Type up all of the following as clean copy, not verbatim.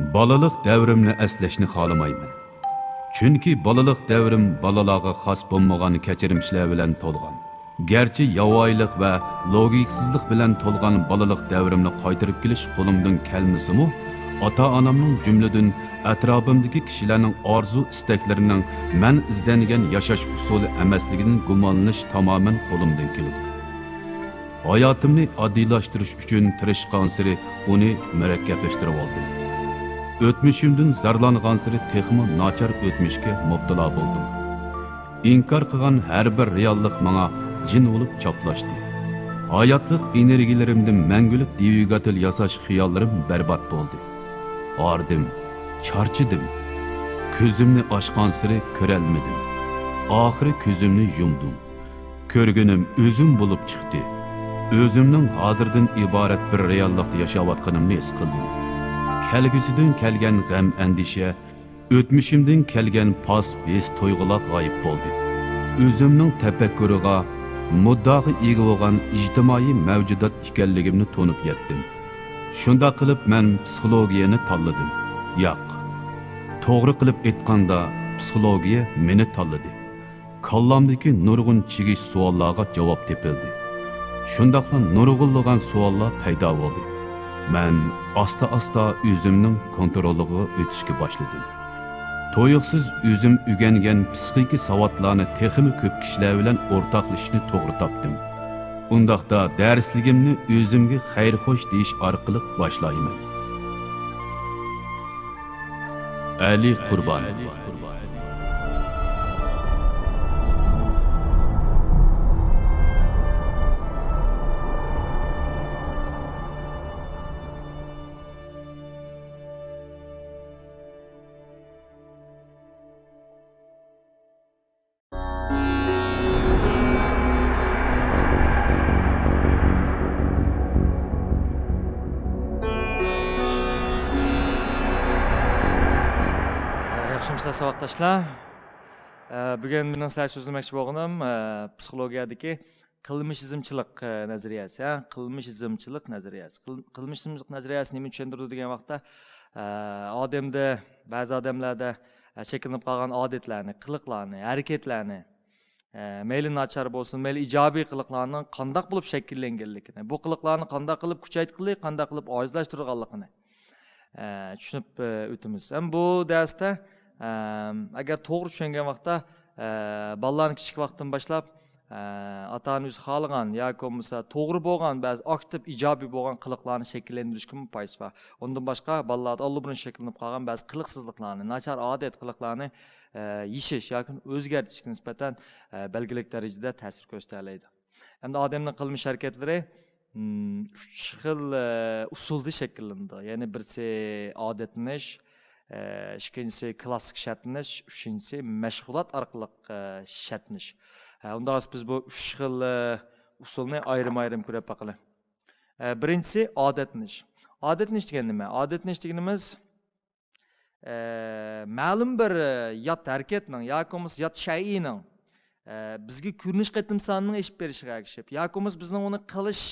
Balalık devrimni eslashni xohlamayman. Chunki balalık devrim balalarga xos bo'lmagan kechirimchilar bilan to'lgan. Gerçi yavoylik va logiksizlik bilan to'lgan balalık devrimni qaytarib kelish qo'limdan kelmasa-mu, ota-onamning jumladan atrofimdagi kishilarning orzu istaklarining men izlangan yashash usuli emasligidan gumonlanish tamoman qo'limdan keladi. Hayotimni oddiylashtirish uchun tirishgan siri uni murakkablashtirib oldim. O'tmishimdan zarlangan siri texmi nachar o'tmishga mubtalo bo'ldim. İnkar qilgan har bir reallik menga jin bo'lib choplashdi. Hayotlik energiyalarimdan mangulik dvigatel yasash xiyollarim barbod bo'ldi. Ardim, charchidim. Ko'zimni ochgan siri ko'rolmadim. Oxiri ko'zimni yumdim. Ko'rganim o'zim bo'lib chiqdi. O'zimning hozirdan iborat bir reallikda yashayotganimni his qildim. Kelgusidan kelgan g'am andisha, o'tmishimdan kelgan pas-pes to'yg'ular g'oyib bo'ldi. O'zimning tafakkuriga muddaga ega bo'lgan ijtimoiy mavjudot ekanligimni to'nib yetdim. Shunda qilib men psixologiyani tanladim. Yo'q. To'g'ri qilib aytganda psixologiya meni tanladi. Kallamdagi nurg'un chigish savollarga javob topildi. Shundaqla nurg'unlagan savollar paydo bo'ldi. Men asta-asta o'zimning kontroliga o'tishga boshladim. To'yiqsiz o'zim o'rgangan psixiki savodlarni texmi ko'p kishilar bilan o'rtoqlashishni to'g'ri topdim. Undaqda darsligimni o'zimga xayr-xo'sh deyish orqali boshlayman. Ali Qurbon. Yaxshimisiz savatdoshlar. Bugun men sizlarga so'zlamoqchi bo'lganim psixologiyadagi qilmishizmchilik nazariyasi, qilmishizmchilik nazariyasi. Qilmishizmchilik nazariyasi nima tushuntirdi degan vaqtda odamda, ba'zi odamlarda shakllanib qolgan odatlarni, qiliqlarni, harakatlarni, mayli nachar bo'lsin, mayli ijobiy qiliqlarning qanday bo'lib shakllanganligini, bu qiliqlarni qanday qilib kuchaytirib, qanday qilib ojizlashtirganligini tushunib o'tamiz. Ham bu darsda agar to'g'ri tushungan vaqtda bolalarning kichik vaqtdan boshlab ota-ona o'zi xohlagan yoki bo'lmasa to'g'ri bo'lgan ba'zi aktiv ijobiy bo'lgan qiliqlarni shakllantirishga foyda bor. Undan boshqa bolalarda allburun shakllanib qolgan ba'zi qiliqsizliklarni, nachar odat qiliqlarni yeshish yoki o'zgartirishga nisbatan belgilik darajada ta'sir ko'rsatadi. Hamda odamning qilmish harakatlari 3 xil usulda shakllandi. Ya'ni birisi odatlanish, ikkinchisi klassik shartlanish, uchinchisi mashg'ulot orqali shartlanish. Unda biz bu 3 xil usulni ayrim-ayrim ko'rib baqaylik. Birinchisi odatlanish. Odatlanish degan nima? Odatlanish deganimiz ma'lum bir yot harakatning yoki yot shayning bizga ko'rinish qatim sonining eshib berishiga ergashib, yoki bizning uni qilish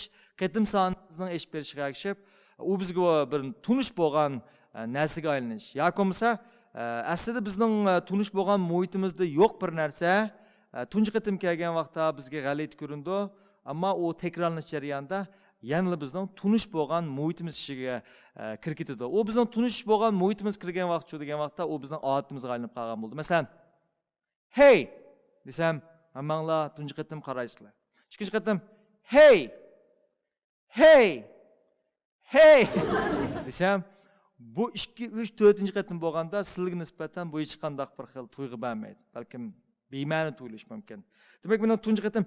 qatim sonimizning eshib berishiga ergashib, u bizga bir tunish bo'lgan narsaga aylanish. Yoki bo'lmasa, aslida bizning tunish bo'lgan muhitimizda yo'q bir narsa tunji qatim kelgan vaqtda bizga g'alati ko'rindi, ammo u takrorlanish jarayonida yana bizning tunish bo'lgan muhitimiz ishiga kirib ketadi. U bizning tunish bo'lgan muhitimiz kirgan vaqt degan vaqtda u bizning odatimizga aylanib qolgan bo'ldi. Masalan, hey desam, hammanglar tunji qatim qaraysizlar. Ikkinchi qatim hey desam, bu 2, 3, 4-chi qatim bo'lganda sizlarga nisbatan bu hech qanday bir xil tuyg'u bermaydi. Balkim bema'ni tuyulishi mumkin. Demak, men tunji qatim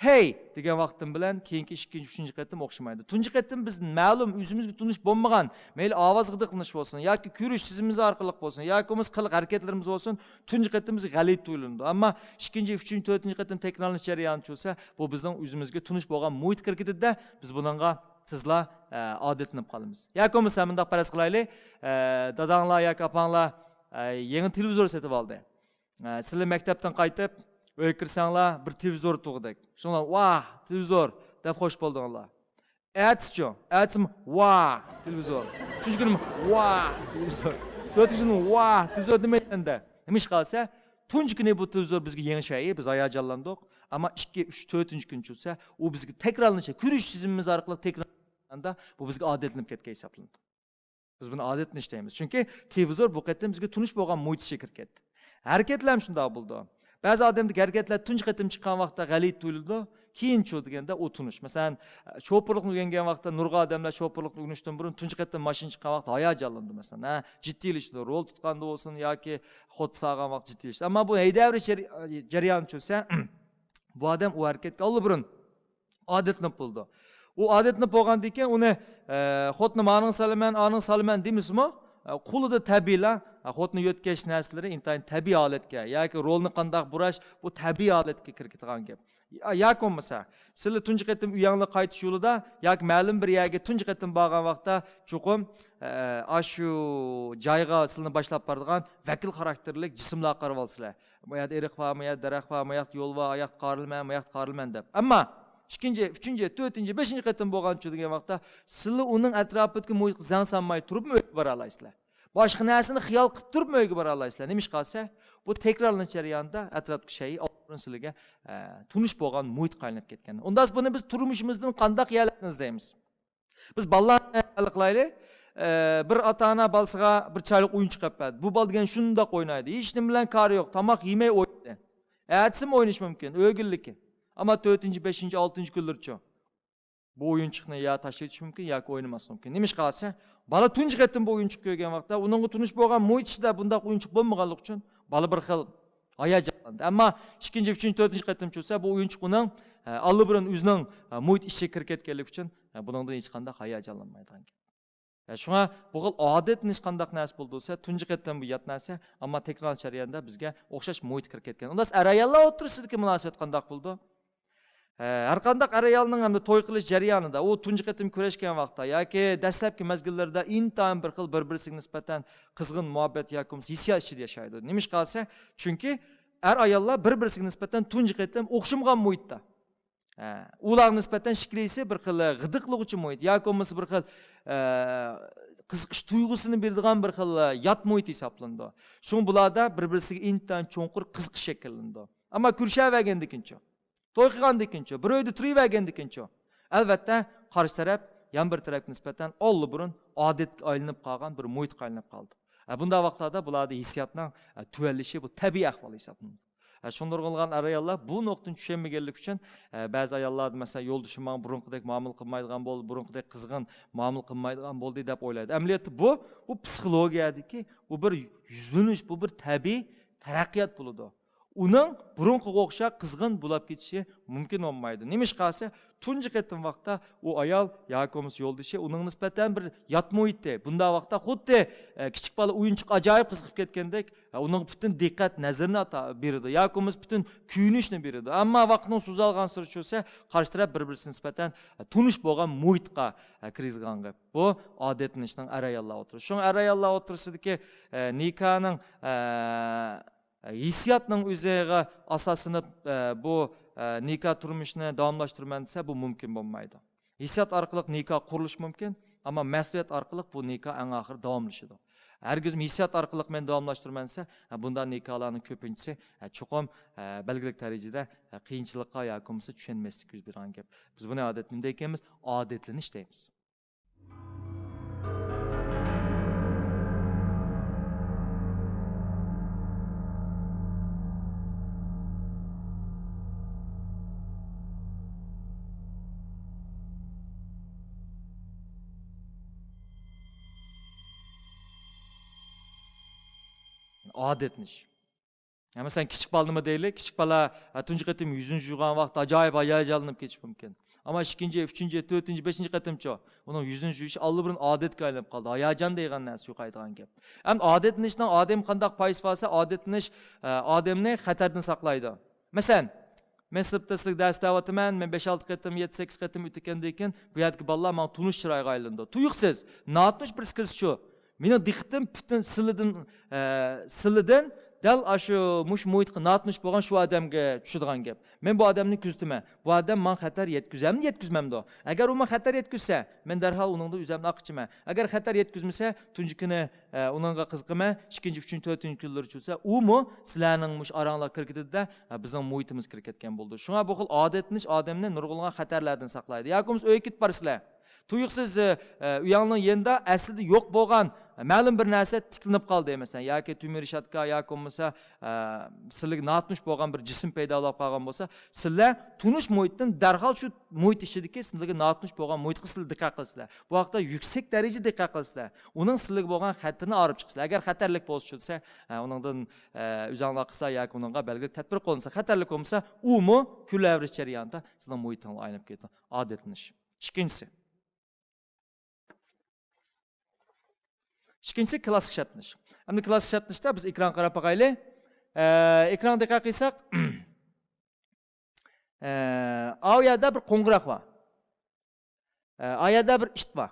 hey degan vaqtim bilan keyingi 2, 3-chi qatim o'xshamaydi. Tunji qatim biz ma'lum o'zimizga tunish bo'lmagan, mayli ovoz g'idiqlanish bo'lsin yoki ko'rish sizimiz orqali bo'lsin yoki qiliq harakatlarimiz bo'lsin, tunji qatim bizga g'alati tuyuladi. Ammo 2, 3, 4-chi qatim takrorlanish jarayoni bo'lsa, bu bizning o'zimizga tunish bo'lgan muhit kirib ketadi-da, biz bunga tizla odatlanib qolamiz. Yoki bo'lmasa bunday faraz qilaylik, dadanglar yoki opanglar yangi televizor sotib oldi. Sizlar maktabdan qaytib, uyga kirsanglar bir televizor tug'dik. Shunlar, "Vah, televizor" deb xo'sh bo'ldinglar. Ertesi va televizor. Üçüncü günüm va televizor. Dördüncü günüm va televizor demeyende. Neymiş kalsa tuncu günü bu televizor bizge yeni şey, biz hayacanlandık. Ama 2, 3, 4. gün çözse, o bizge tekrarlanışa, kürüş sizimiz arkalı tekrarlanışa, bu bizge adetlenip ketke hesaplandı. Biz bunu adetini işleyemiz. Çünkü televizor bu kadar bizge tunuş boğan muhit şekir ketdi. Hareketlerim şunda buldu. Bazı adamdık hareketler tunç ketim çıkan vakta galit duyuldu. Keyin ço degende o tunuş. Mesela şopurluk öğrengen vakta nurga adamlar şopurluk öğrenişten burun tunç ketim maşin çıkan vakta hayacanlandı mesela. Ciddileşti. Rol tutkanda olsun yoki xot sağgan vaqt ciddileşti. Ama bu heydavri jarayan çöse bu adam o hareketga allı burun adetlenip buldu. O adetlenip bolgan diken onu xotni anın salman demismi? Qulu da tabiila, xotni yötkeş narsaları intayin tabiiy holatga yoki rolni qandaq burash bu tabiiy holatga kirib ketgan gap. Yoki bo'lmasa, sizlar tunji qatim uyingga qaytish yo'lida yoki ma'lum bir yerga tunji qatim borgan vaqtda chuqum shu joyga sizlarni boshlab boradigan vakil xarakterli jismlar qarab olsizlar. Bu yerda eriq bormi, bu yerda daraxt bormi, bu yoqda yo'l bor, oyoq qorilman deb. Ammo 2, 3, 4, 5 qatim bo'lgan degan vaqtda sizlar uning atrofidagi muhitga zang sanmay turib bora olasizlar. Boshqa narsani xiyol qilib turib mo'yga bora olasizlar. Nima ish qilsa, bu takrorlanish jarayonida atrofdagi shay'i sizlarga tunish bo'lgan muhit qaynab ketgan. Undan buni biz turmushimizdan qanday qiyalatni izlaymiz. Biz ballarni qilaylik. Bir ota-ona balasiga bir chayliq o'yin chiqib berdi. Bu bal degan shundoq o'ynaydi. Hech nima bilan kari yo'q. Tomoq yemay o'ynaydi. Ertasi o'ynash mumkin, o'g'illiki. Ama 4, 5, 6. kunlarcha bu oyunchiqni ya tashlab ketish mumkin yoki o'ynamas mumkin. Nima ish qilsa, bola tunji qatim bu oyunchiq ko'rgan vaqtda uning tunish bo'lgan muhitida bunday oyunchiq bo'lmaganlik uchun bola bir xil hayajonlandi. Ammo 2, 3, 4 qatim cho'sa bu oyunchiq uning allibirin o'zining muhit ishiga kirib ketganligi uchun buningdan hech qanday hayajonlanmaydigan. Shunga bu xil odat hech qanday narsa bo'lsa, tunji qatim bu yot narsa, ammo takror jarayonda bizga o'xshash muhit kirib ketgan. Unda arayallar o'tirisidagi munosabat qanday bo'ldi? Har qanday ayolning ham to'y qilish jarayonida u tunji qatim kurashgan vaqtda yoki dastlabki mezgillarda intayin bir xil bir-birisiga nisbatan qizg'in muhabbat yoki hissiyot ichida yashaydi. Nima ish qilsa? Chunki er ayollar bir-birisiga nisbatan tunji qatim o'xshamagan muhitda. Ularga nisbatan shiklisi bir xil g'idiqlik uchun muhit yoki bo'lmasa bir xil qiziqish tuyg'usini beradigan bir xil yot muhit hisoblandi. Shun bularda bir-birisiga intayin cho'nqur qiziqish shakllandi. Ammo kurshavergandikincha to'y qilgandikincha, bir uyda turavergandikincha, albatta qarshi taraf, yan bir tarafga nisbatan olli burun odatga aylanib qolgan bir muhit qaynab qoldi. Bunday vaqtlarda bularda hissiyotning tuvalishi bu tabiiy ahvol hisoblanadi. Shunday qilgan ayollar bu nuqtadan tushunmaganlik uchun ba'zi ayollar masalan yo'ldoshim men burunqidek muomala qilmaydigan bo'ldi, burunqidek qizg'in muomala qilmaydigan bo'ldi deb o'ylaydi. Amaliyotda bu psixologiyadagi bu bir yuzlanish, bu bir tabiiy taraqqiyot bo'ladi. Uning burunqiga o'xshab qizg'in bo'lib ketishi mumkin bo'lmaydi. Nima ish qilsa, tunji qatim vaqtda u ayol yoki yo'ldoshi uning nisbatan bir yot muhitda. Bunda vaqtda xuddi kichik bola o'yinchiq ajoyib qiziqib ketgandek, uning butun diqqat nazarini beradi yoki butun kuyinishni beradi. Ammo vaqtning suzalgan siri cho'sa, qarshi taraf bir-birisiga nisbatan tunish bo'lgan muhitga kiradigan gap. Bu odatlanishning arayollar o'tirishi. Shu arayollar o'tirisidagi nikohning hissiyotning o'ziga asoslanib bu nikoh turmushini davomlashtirman desa bu mumkin bo'lmaydi. Hissiyot orqali nikoh qurilish mumkin, ammo mas'uliyat orqali bu nikoh eng oxir davomlashadi. Hargiz hissiyot orqali men davomlashtirman desa, bunday nikohlarning ko'pinchisi chuqum belgilik darajada qiyinchilikqa yoki bo'lmasa tushunmaslik yuz bergan gap. Biz buni odatlanib deymiz, odatlanish deymiz. Odatlanish. Mesela kichik bola nima deylik? Kichik bola tunji qatim yuzini yuvgan vaqt ajoyib hayajonlanib ketishi mumkin. Ammo 2, 3, 4, 5 qatimcha uning yuzini yuvish allibirin odatga aylanib qoldi. Hayajon degan narsa yo'qaydigan gap. Ham odatlanishdan odam qanday foiz olsa, odatlanish odamni xatardan saqlaydi. Masalan, men sinfda sizga dars davataman, men 5-6 qatim, 7-8 qatim o'tgandan keyin bu yerdagi bolalar men tunish chiroyga aylandi. Tuyuqsiz, notush bir skiz shu. Meni diqqatim butun silidan dal shu muhitga natmış bo'lgan shu odamga tushadigan gap. Men bu odamni kuzdiman. Bu odam men xatar yetkazammi, yetkazmamdi. Agar u men xatar yetkazsa, men darhol uningda o'zimni aqchiman. Agar xatar yetkazmasa, tunji kuni uningga qiziqaman, ikkinchi, uchinchi, to'rtinchi kunlar chulsa, u mu sizlarning mush aranglar kirgitida bizning muhitimiz kirib ketgan bo'ldi. Shunga bu xil odatnish odamni nurg'ulgan xatarlardan saqlaydi. Yoki o'y ketib borsizlar. Tuyuqsiz uyanning yenda aslida yo'q bo'lgan ma'lum bir narsa tiklanib qoldi masalan yoki tumir shatka yoki bo'lmasa sizlarga natnush bo'lgan bir jism paydo bo'lib qolgan bo'lsa, sizlar tunish muhitdan darhol shu muhit ishidagi sizlarga natnush bo'lgan muhitga sizlar diqqat qilsizlar. Bu vaqtda yuksak darajada diqqat qilsizlar. Uning sizlarga bo'lgan xatini olib chiqsizlar. Agar xatarlik bo'lsa, uningdan o'zinglar qilsa yoki uningga belgili tadbir qo'llansa, xatarlik bo'lmasa, u mu kunlavrish jarayonida sizning muhitingiz aylanib ketadi. Odatlanish. İkinci klassik şartlanış. Endi klassik şartlanışda biz ekran qarab baqayli. Ekran diqqat qilsak, oyada bir qo'ng'iroq bor. Oyada bir ishit bor.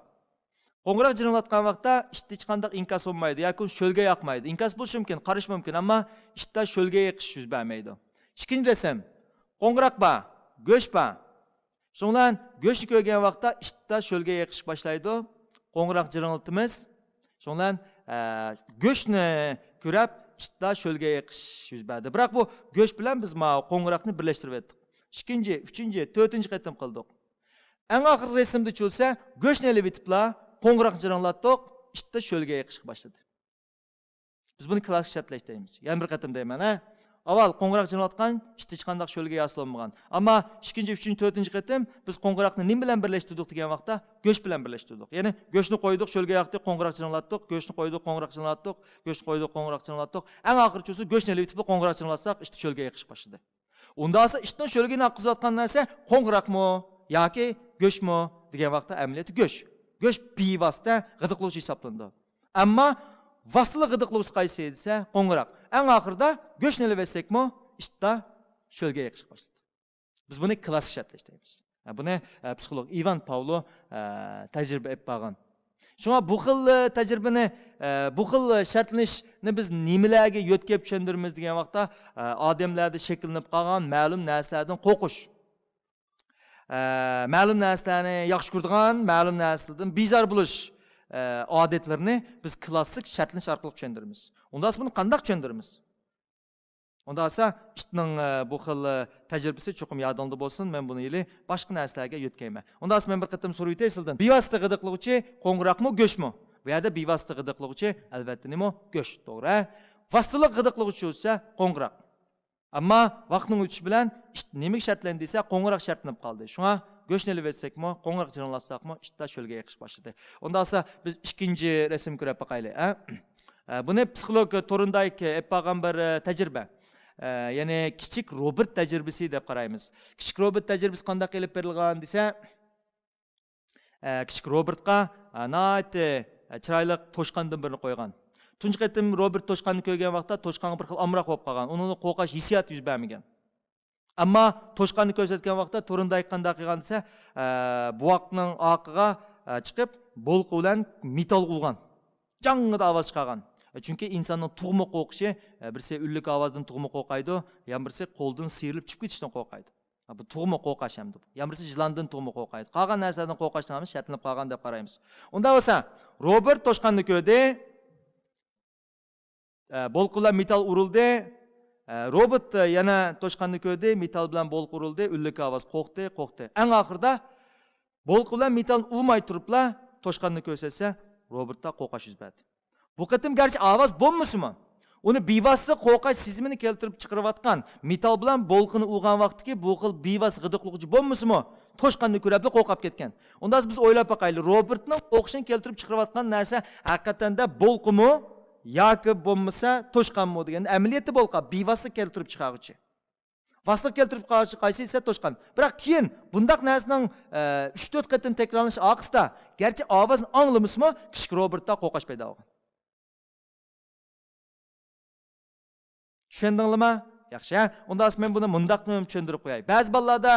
Qo'ng'iroq jiringlatgan vaqtda ishitda hech qanday inkas bo'lmaydi yoki sho'lga yoqmaydi. Inkas bo'lishi mumkin, qarish mumkin, ammo ishitda sho'lga yoqish yuz bermaydi. Ikkinchi rasm. Qo'ng'iroq bor, go'sht bor. So'ngdan go'shtni ko'rgan vaqtda ishitda sho'lga yoqish boshlaydi. Qo'ng'iroq jiringlatimiz. So'ngdan go'shtni ko'rib, ishda sho'lga yiqish yuz berdi. Biroq bu go'sht bilan biz qo'ng'iroqni birlashtirib etdik. Ikkinchi, uchinchi, to'rtinchi qatim qildik. Eng oxirgi rasmda cho'lsa, go'shtni ilib etiblar, qo'ng'iroq jiringlatdik, ishda sho'lga yiqishga boshladi. Biz buni klassik shartlash deymiz. Yana bir qatim deyman, ha? Avval qo'ng'iroq jiringlatgan, ishda hech qanday sho'lga yaslanmagan. Ammo ikkinchi, uchinchi, to'rtinchi qatim biz qo'ng'iroqni nim bilan birlashtirdik degan vaqtda go'sht bilan birlashtirdik. Ya'ni go'shtni qo'ydik, sho'lga yoqdik, qo'ng'iroq jiringlatdik, go'shtni qo'ydik, qo'ng'iroq jiringlatdik, go'shtni qo'ydik, qo'ng'iroq jiringlatdik. Eng oxirgi cho'si go'shtni ilib etib qo'ng'iroq jiringlatsak, ishda sho'lga yiqish boshladi. Unda esa ishdan sho'lga naqizayotgan narsa qo'ng'iroqmi yoki go'shtmi degan vaqtda amaliyoti go'sht. Go'sht bevosita g'idiqlovchi hisoblandi. Ammo vasılı gıdıqlıqsı qaysi edsə, qo'ng'iroq. Ən axırda go'shtni ilib etsekmi, ishda sho'lga yiqish başladı. Biz buni klassik shartlash deymiz. Buni psixolog Ivan Pavlo tajriba etib bo'lgan. Shunga bu xil tajribani, bu xil shartlanishni biz nimalarga yo'tkab tushundiramiz degan vaqtda odamlarda shakllanib qolgan ma'lum narsalardan qo'rqish. Ma'lum narsalarni yaxshi ko'radigan, ma'lum narsalardan bezor bo'lish odatlarni biz klassik shartlanish orqali tushundiramiz. Unda buni qanday tushundiramiz? Unda esa ishning bu xil tajribasi cho'qim yodingda bo'lsin, men buni yili boshqa narsalarga yo'tkayman. Unda men bir qatim so'rab o'tay sizdan. Bevosita g'idiqlovchi qo'ng'iroqmi, go'shtmi? Bu yerda bevosita g'idiqlovchi albatta nima? Go'sht, to'g'ri? Vositali g'idiqlovchi bo'lsa qo'ng'iroq. Ammo vaqtning o'tishi bilan nimaga shartlandi desa, qo'ng'iroq shartlanib qoldi. Shunga go'shtni ilib etsakmi, qo'ng'iroq jiringlatsakmi, ishda sho'lga yiqish boshladi. Unda esa biz ikkinchi rasm ko'rib baqaylik, ha? Buni psixolog Torundayk etgan bir tajriba. Ya'ni kichik robot tajribasi deb qaraymiz. Kichik robot tajribasi qanday qilib berilgan desa, kichik robotga nihoyatda chiroyli to'shqandan birini qo'ygan. Tunji qatim robot to'shqanni ko'rgan vaqtda to'shqonga bir xil amroq bo'lib qolgan. Uni qo'rqash hissiyoti yuz bermagan. Ammo to'shqanni ko'rsatgan vaqtda Torunday qanday qilgan desa, buvoqning oqiga chiqib, bolqi bilan metal urgan. Jangida ovoz chiqargan. Chunki insonning tug'ma qo'rqishi, birisi ullik ovozdan tug'ma qo'rqaydi, yana birisi qo'ldan siyrilib chiqib ketishdan qo'rqaydi. Bu tug'ma qo'rqash ham deb. Yana birisi jilondan tug'ma qo'rqaydi. Qolgan narsadan qo'rqashdan ham shartlanib qolgan deb qaraymiz. Unda bo'lsa, Robert to'shqanni ko'rdi, bolqi bilan metal urildi. Robot yana to'shqanni ko'rdi, metal bilan bolqi urildi, ullik ovoz qo'rqdi. Eng oxirida bolqi bilan metal urmay turibla to'shqanni ko'rsatsa, robotda qo'rqash yuz berdi. Bu qatim garchi ovoz bo'lmasimi? Uni bevosita qo'rqash sezimini keltirib chiqarayotgan metal bilan bolqini urgan vaqtiki bu xil bevos g'idiqlovchi bo'lmasimi? To'shqanni ko'rib qo'rqib ketgan. Unda biz o'ylab baqaylik, robotning qo'rqishini keltirib chiqarayotgan narsa haqiqatanda bolqimi yoki bo'lmasa to'shqanmi degan amaliyotda bolqa bevosita keltirib chiqaruvchi. Vosita keltirib chiqaruvchi qaysi esa to'shqan. Biroq keyin bundaq narsaning 3-4 qatim takrorlanishi oqisida garchi ovozni anglamasmi, kichik robotda qo'rqash paydo bo'lgan. Tushundingizmi? Yaxshi, ha? Unda men buni mundaq tushuntirib qo'yay. Ba'zi bolalarda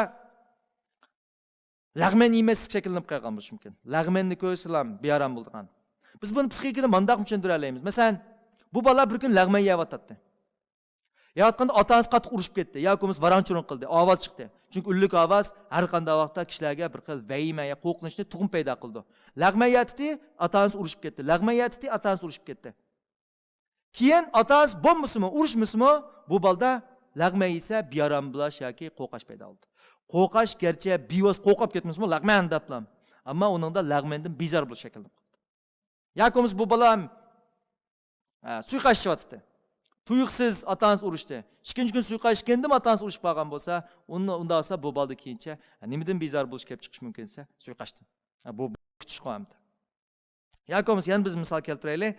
lag'men yemaslik shakllanib qolgan bo'lishi mumkin. Lag'menni ko'rsalam bearam bo'lgan. Biz buni psixikada mundaq tushundira olamiz. Masalan, bu bola bir kun lag'men yeyotdi. Yatqanda atası qattiq urishib ketdi, yoki bo'lmasa varanchuron qildi, ovoz chiqdi. Chunki ullik ovoz har qanday vaqtda kishilarga bir xil vahima, qo'rqinchni tug'im paydo qildi. Lag'mayatdi, atasi urishib ketdi. Lag'mayatdi, atasi urishib ketdi. Keyin atasi bo'lmasimi, urishmisimi, bu balda lag'may esa biyaram bilash yoki qo'rqash paydo bo'ldi. Qo'rqash gerçi bivos qo'rqib ketmasmi, lag'man deblam. Ammo uningda lag'mandan bezor bo'lish shaklda qoldi. Yoki bo'lmasa bu bola suiqashyapti. Tuyuqsiz atanız uruşdu. İkinci gün suiqashgandim atanız uruşib qolgan bo'lsa, unda olsa bu balda keyincha nimadan bezor bo'lish kelib chiqish mumkinsa, suiqashdi. Bu kutish qo'yamdi. Yoki bo'lmasa yana biz misol keltiraylik.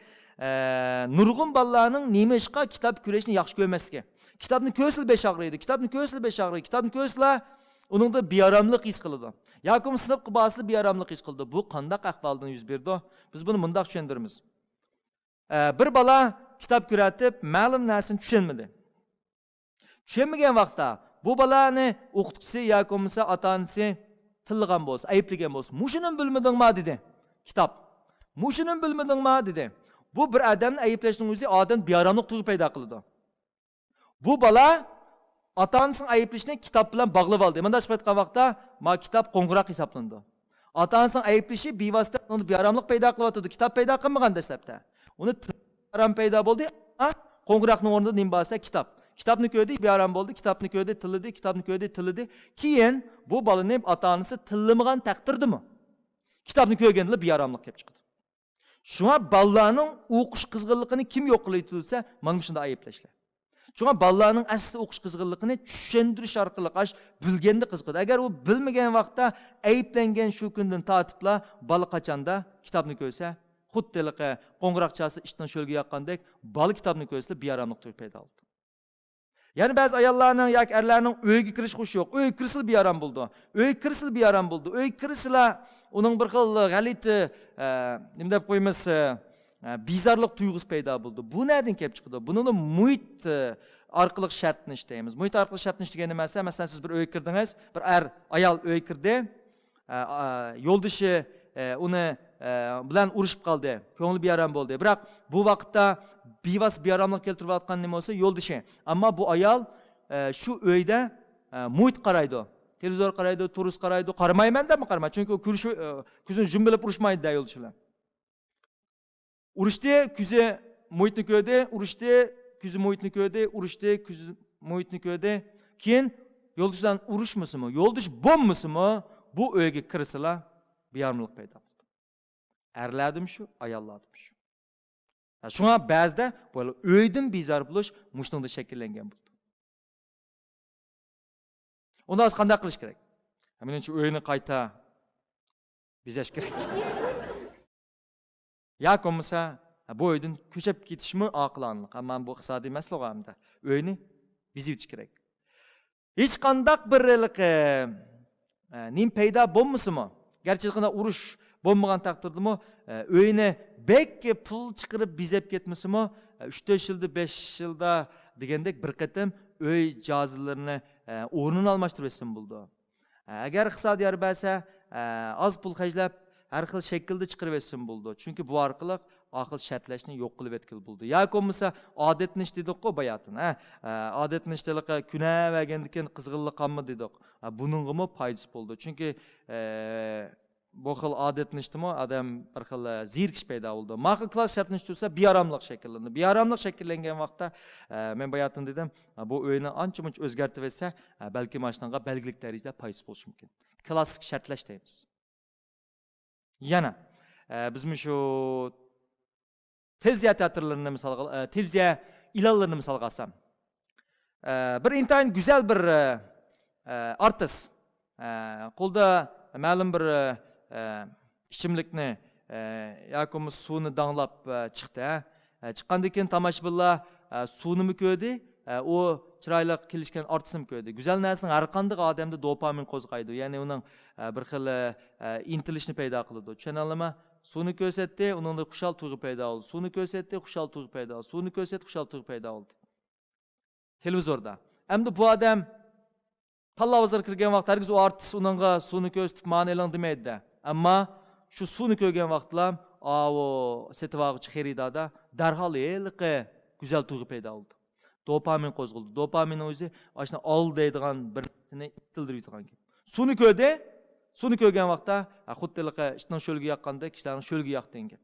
Nurg'un bolalarning nima ishqa kitob ko'rishni yaxshi ko'rmasligi. Kitobni ko'rsil besh og'riydi, kitobni ko'rsil besh og'riydi, kitobni ko'rsla uningda beyaramlik his qiladi. Yoki bo'lmasa sinf qibosida beyaramlik his qildi. Bu qanday ahvoldan yuz berdi? Biz buni bundoq tushuntiramiz. Bir bola kitap küratib, ma'lum narsani tushunmadi. Tushunmagan vaqtda bu bolani o'qituvchisi yoki bo'lmasa ota-onasi tilgan bo'lsa, ayblagan bo'lsa, "Mushuni bilmadingmi?" dedi. Kitap. "Mushuni bilmadingmi?" dedi. Bu bir odamni ayblashning o'zi odam beyaramlik tuyg'u paydo qiladi. Bu bola ota-onasining ayblashini kitob bilan bog'lab oldi. Mana shunday aytgan vaqtda, "Ma kitob qo'ng'iroq hisoblandi." Ota-onasining ayblishi bevosita uni beyaramlik paydo qilyotdi. Kitob paydo qilmagan dastlabda. Uni beyaram paydo bo'ldi. Qo'ng'iroqning o'rnida nima bo'lsa kitob. Kitobni ko'rdi, beyaram bo'ldi. Kitobni ko'rdi, tilidi, kitobni ko'rdi, tilidi. Keyin bu bolani ota-onasi tillamagan taqdirdimi? Kitobni ko'rganda beyaramlik kelib chiqdi. Shunga bolalarning o'qish qizg'inligini kim yo'q qilib mana shunda ayblashlar. Shunga bolalarning asli o'qish qizg'inligini tushuntirish orqali bilganda qizg'idi. Agar u bilmagan vaqtda ayblangan shu kundan tortibla bola qachonda kitobni ko'rsa, xuddiliqi qo'ng'iroqchasi ishdan sho'lga yoqqandek, bola kitobni ko'rsa beyaramlik tuyg'u paydo bo'ldi. Ya'ni ba'zi ayollarning yoki erlarning uyga kirish xushi yo'q. Uy kirsil beyaram bo'ldi. Uy kirsil beyaram bo'ldi. Uy kirsila uning bir xil g'alati nima deb qo'ymas bizarlik tuyg'usi paydo bo'ldi. Bu nereden kelib chiqdi? Buni muhit orqali shartni ishlaymiz. Muhit orqali shartni ishlagan nimasi? Masalan, siz bir uyga kirdingiz, bir ayol uyga kirdi, yo'ldoshi uni bilan urushib qoldi. Ko'ngli beyaram bo'ldi. Biroq bu vaqtda bevos beyaramlik keltirayotgan nima bo'lsa yo'ldoshi. Ammo bu ayol shu uyda muhit qaraydi. Televizor qaraydi, turist qaraydi. Qaramayman deb qarama. Chunki ko'zini jumbilab urishmaydi da yo'ldoshi bilan. Urushdi, ko'zi muhitni ko'rdi, urushdi, ko'zi muhitni ko'rdi, urushdi, ko'zi muhitni ko'rdi. Keyin yo'ldoshidan urushmasimi, yo'ldosh bo'lmasimi, bu uyga kirsalar beyaramlik paydo bo'ldi. Erlardim shu, ayollardim shu. Shunga ba'zida böyle uydan bezor bo'lish mushunda shakllangan bo'ldi. Unda qanday qilish kerak? Menimcha uyni qayta bezash kerak. Yoki bo'lmasa bu uydan ko'chib ketishmi aqlonli. Ammo bu iqtisodiy masala hamda uyni bezitish kerak. Hech qanday bir nim paydo bo'lmasimi? Gerçekten urush bo'lmagan taqdirdami, uyni bekki pul chiqarib bezab ketmasimi, 3-4 yilda, 5 yilda degandek bir qatam uy jozilarini o'rnini almashtirib etsin bo'ldi. Agar iqtisodiyat bo'lsa, oz pul xarjlab har xil shaklda chiqarib etsin bo'ldi. Chunki bu orqali aql shartlashni yo'q qilib etgan bo'ldi. Yoki bo'lmasa odatni dedik-ku bayatın. Odatni ishtilaqa kuna vagandikan qizg'inlik qolma dedik. Buningmi foydasi bo'ldi. Chunki bu xil odatni ishtimi odam bir xil zerkish paydo bo'ldi. Ma'qul klass shartni ishtirsa beyaramlik shakllandi. Beyaramlik shakllangan vaqtda men bayatın dedim, bu o'yini ancha-muncha o'zgartirib etsa, balki mashinaga belgilik darajada foydasi bo'lishi mumkin. Klassik shartlash deymiz. Yana biz shu televiziya teatrlarini misol televiziya ilonlarini misol qilsam. Bir intayin güzel bir artist qo'lda ma'lum bir ichimlikni yoki suvni danglab chiqdi. Chiqqandan keyin tomoshabinlar suvni ko'rdi, u chiroyli kelishgan artistni ko'rdi. Go'zal narsaning har qanday odamda dopamin qo'zg'aydi. Ya'ni uning bir xil intilishni paydo qiladi. Tushunalmi? Suvni ko'rsatdi, uningda xushal tuyg'u paydo bo'ldi. Suvni ko'rsatdi, xushal tuyg'u paydo bo'ldi. Suvni ko'rsatdi, xushal tuyg'u paydo bo'ldi. Televizorda. Endi bu odam tallavozor kirgan vaqt hargiz u artist uningga suvni ko'rsatib ma'nolang demaydi. Ammo shu suvni ko'rgan vaqtlar, o setib oluvchi xaridorda darhol go'zal tuyg'u paydo bo'ldi. Dopamin qo'zg'aldi. Dopamin o'zi ashna ol deydigan bir narsani itildirib ekan. Suni ko'rgan vaqtda xuddilaqa ishning sho'lga yoqqanda kishilarning sho'lga yoqdi ekan.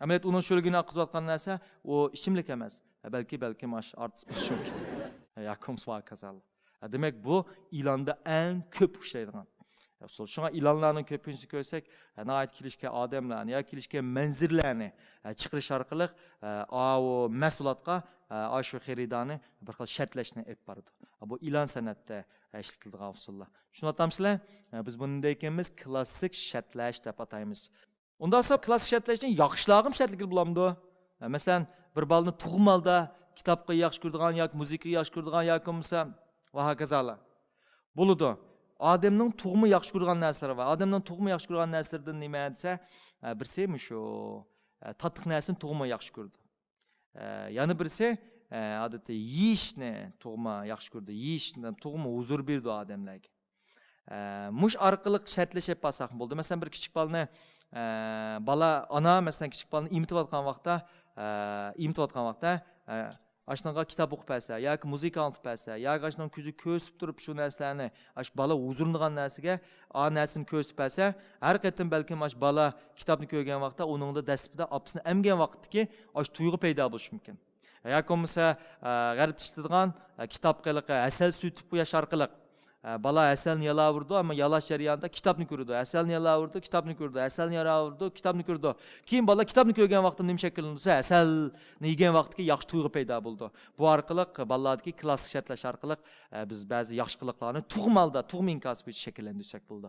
Amaliyot uning sho'lgini oqizayotgan narsa u ichimlik emas. Balki mash artist bo'lishi mumkin. Yakum sva kasal. Demak bu ilonda eng ko'p ishlaydigan. Şuna ilanlarning ko'pincha ko'rsak, nəhayət kilishga odamlarni yoki kilishga manzillarni chiqarish orqali o mahsulotga shu xaridorni bir xil shartlashni olib boradi. Bu ilon san'atida ishlatiladigan usullar. Shuni aytamsizlar, biz bunday ekanmiz klassik shartlash deb ataymiz. Unda esa klassik shartlashning yaxshilag'im shartligil bo'lamdi. Masalan, bir balni tug'malda kitobga yaxshi ko'radigan yoki muzikaga yaxshi ko'radigan yoki bo'lmasa va hokazolar. Bo'ladi. Adamның туғымы яқшы көрген нәрселер бар. Adamның туғымы яқшы көрген нәрселерден неме десе, бірсе мүші таттық нәрсін туғымы яқшы көрді. Яны бірсе, адетте ешіне туғымы яқшы көрді. Ешіне туғымы huzur берді адамларға. Мұш арқылық шәртлешеп басақ болды. Мәселен, бір кішік баланы, ана, мәселен, кішік баланы имітіп атқан вақта, Aşnağa kitap oxup bəsə, yoki muzika anlatıb bəsə, yoki aşnağa көзі көсіп тұрып şu nərsələrini, bala huzurlanğan nərsəgə, nərsini көsіп bəsə, hər qətim bəlkə bala kitabını görgən vaxtda onun da dəstəbdə apısını əmgən vaxtdır ki, duyğu peyda buluş mümkün. Yoki olmasa qərib işlədilən kitab qılıqı, əsəl sütüb bu yaş arqılıq. Bala əsəlini yala vurdu, amma yalaş jarayonida kitabını ko'rdi. Əsəlini yala vurdu, kitabını ko'rdi. Əsəlini yala vurdu, kitabını ko'rdi. Keyin bala kitabını ko'rgan vaqtda nima shakllansa, əsəlni yegan vaqtga yaxshi tuyg'u paydo bo'ldi. Bu orqali balalardagi klassik shartlash orqali biz ba'zi yaxshi qiliqlarni tug'malda, tug'ma inkas bo'yicha shakllantirsak bo'ldi.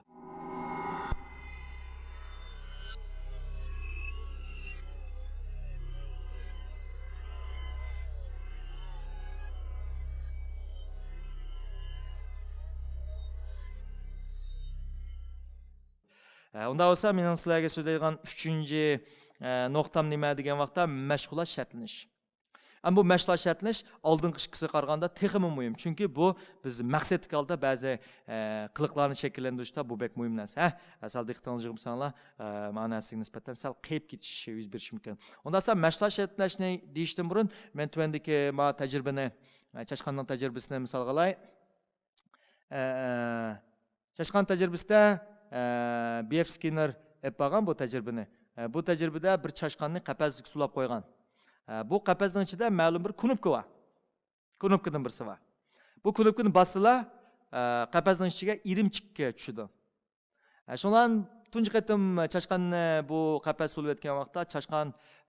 Onda olsa, mening sizlarga so'zlaydigan 3-nuqtam nima degan vaqtda mashg'ulot shartlanish. Bu mashg'ulot shartlanish oldingi qisqiga qaraganda texmi muhim. Chunki bu biz maqsadga oldi ba'zi qiliqlarni shakllantirishda bu bek muhim narsa. Asal diqqatingizni yig'imsanglar, ma'nosiga nisbatan sal qiyib ketishi yuz berishi mumkin. Onda esa mashg'ulot shartlanishni deyishdan burun men tuvandagi ma tajribani, Chashqanning tajribasini misol qilay. Chashqan tajribasida B.F. Skinner yapgan bu tajribani. Bu tajribada bir chashqanni qafasga sulab qo'ygan. Bu qafasning ichida ma'lum bir kunupka bor. Kunupkadan birsi bor. Bu kunupkani bassalar qafasning ichiga irimchikka tushdi. Shundan tunji qatim chashqanni bu qafas sulib etgan vaqtda chashqan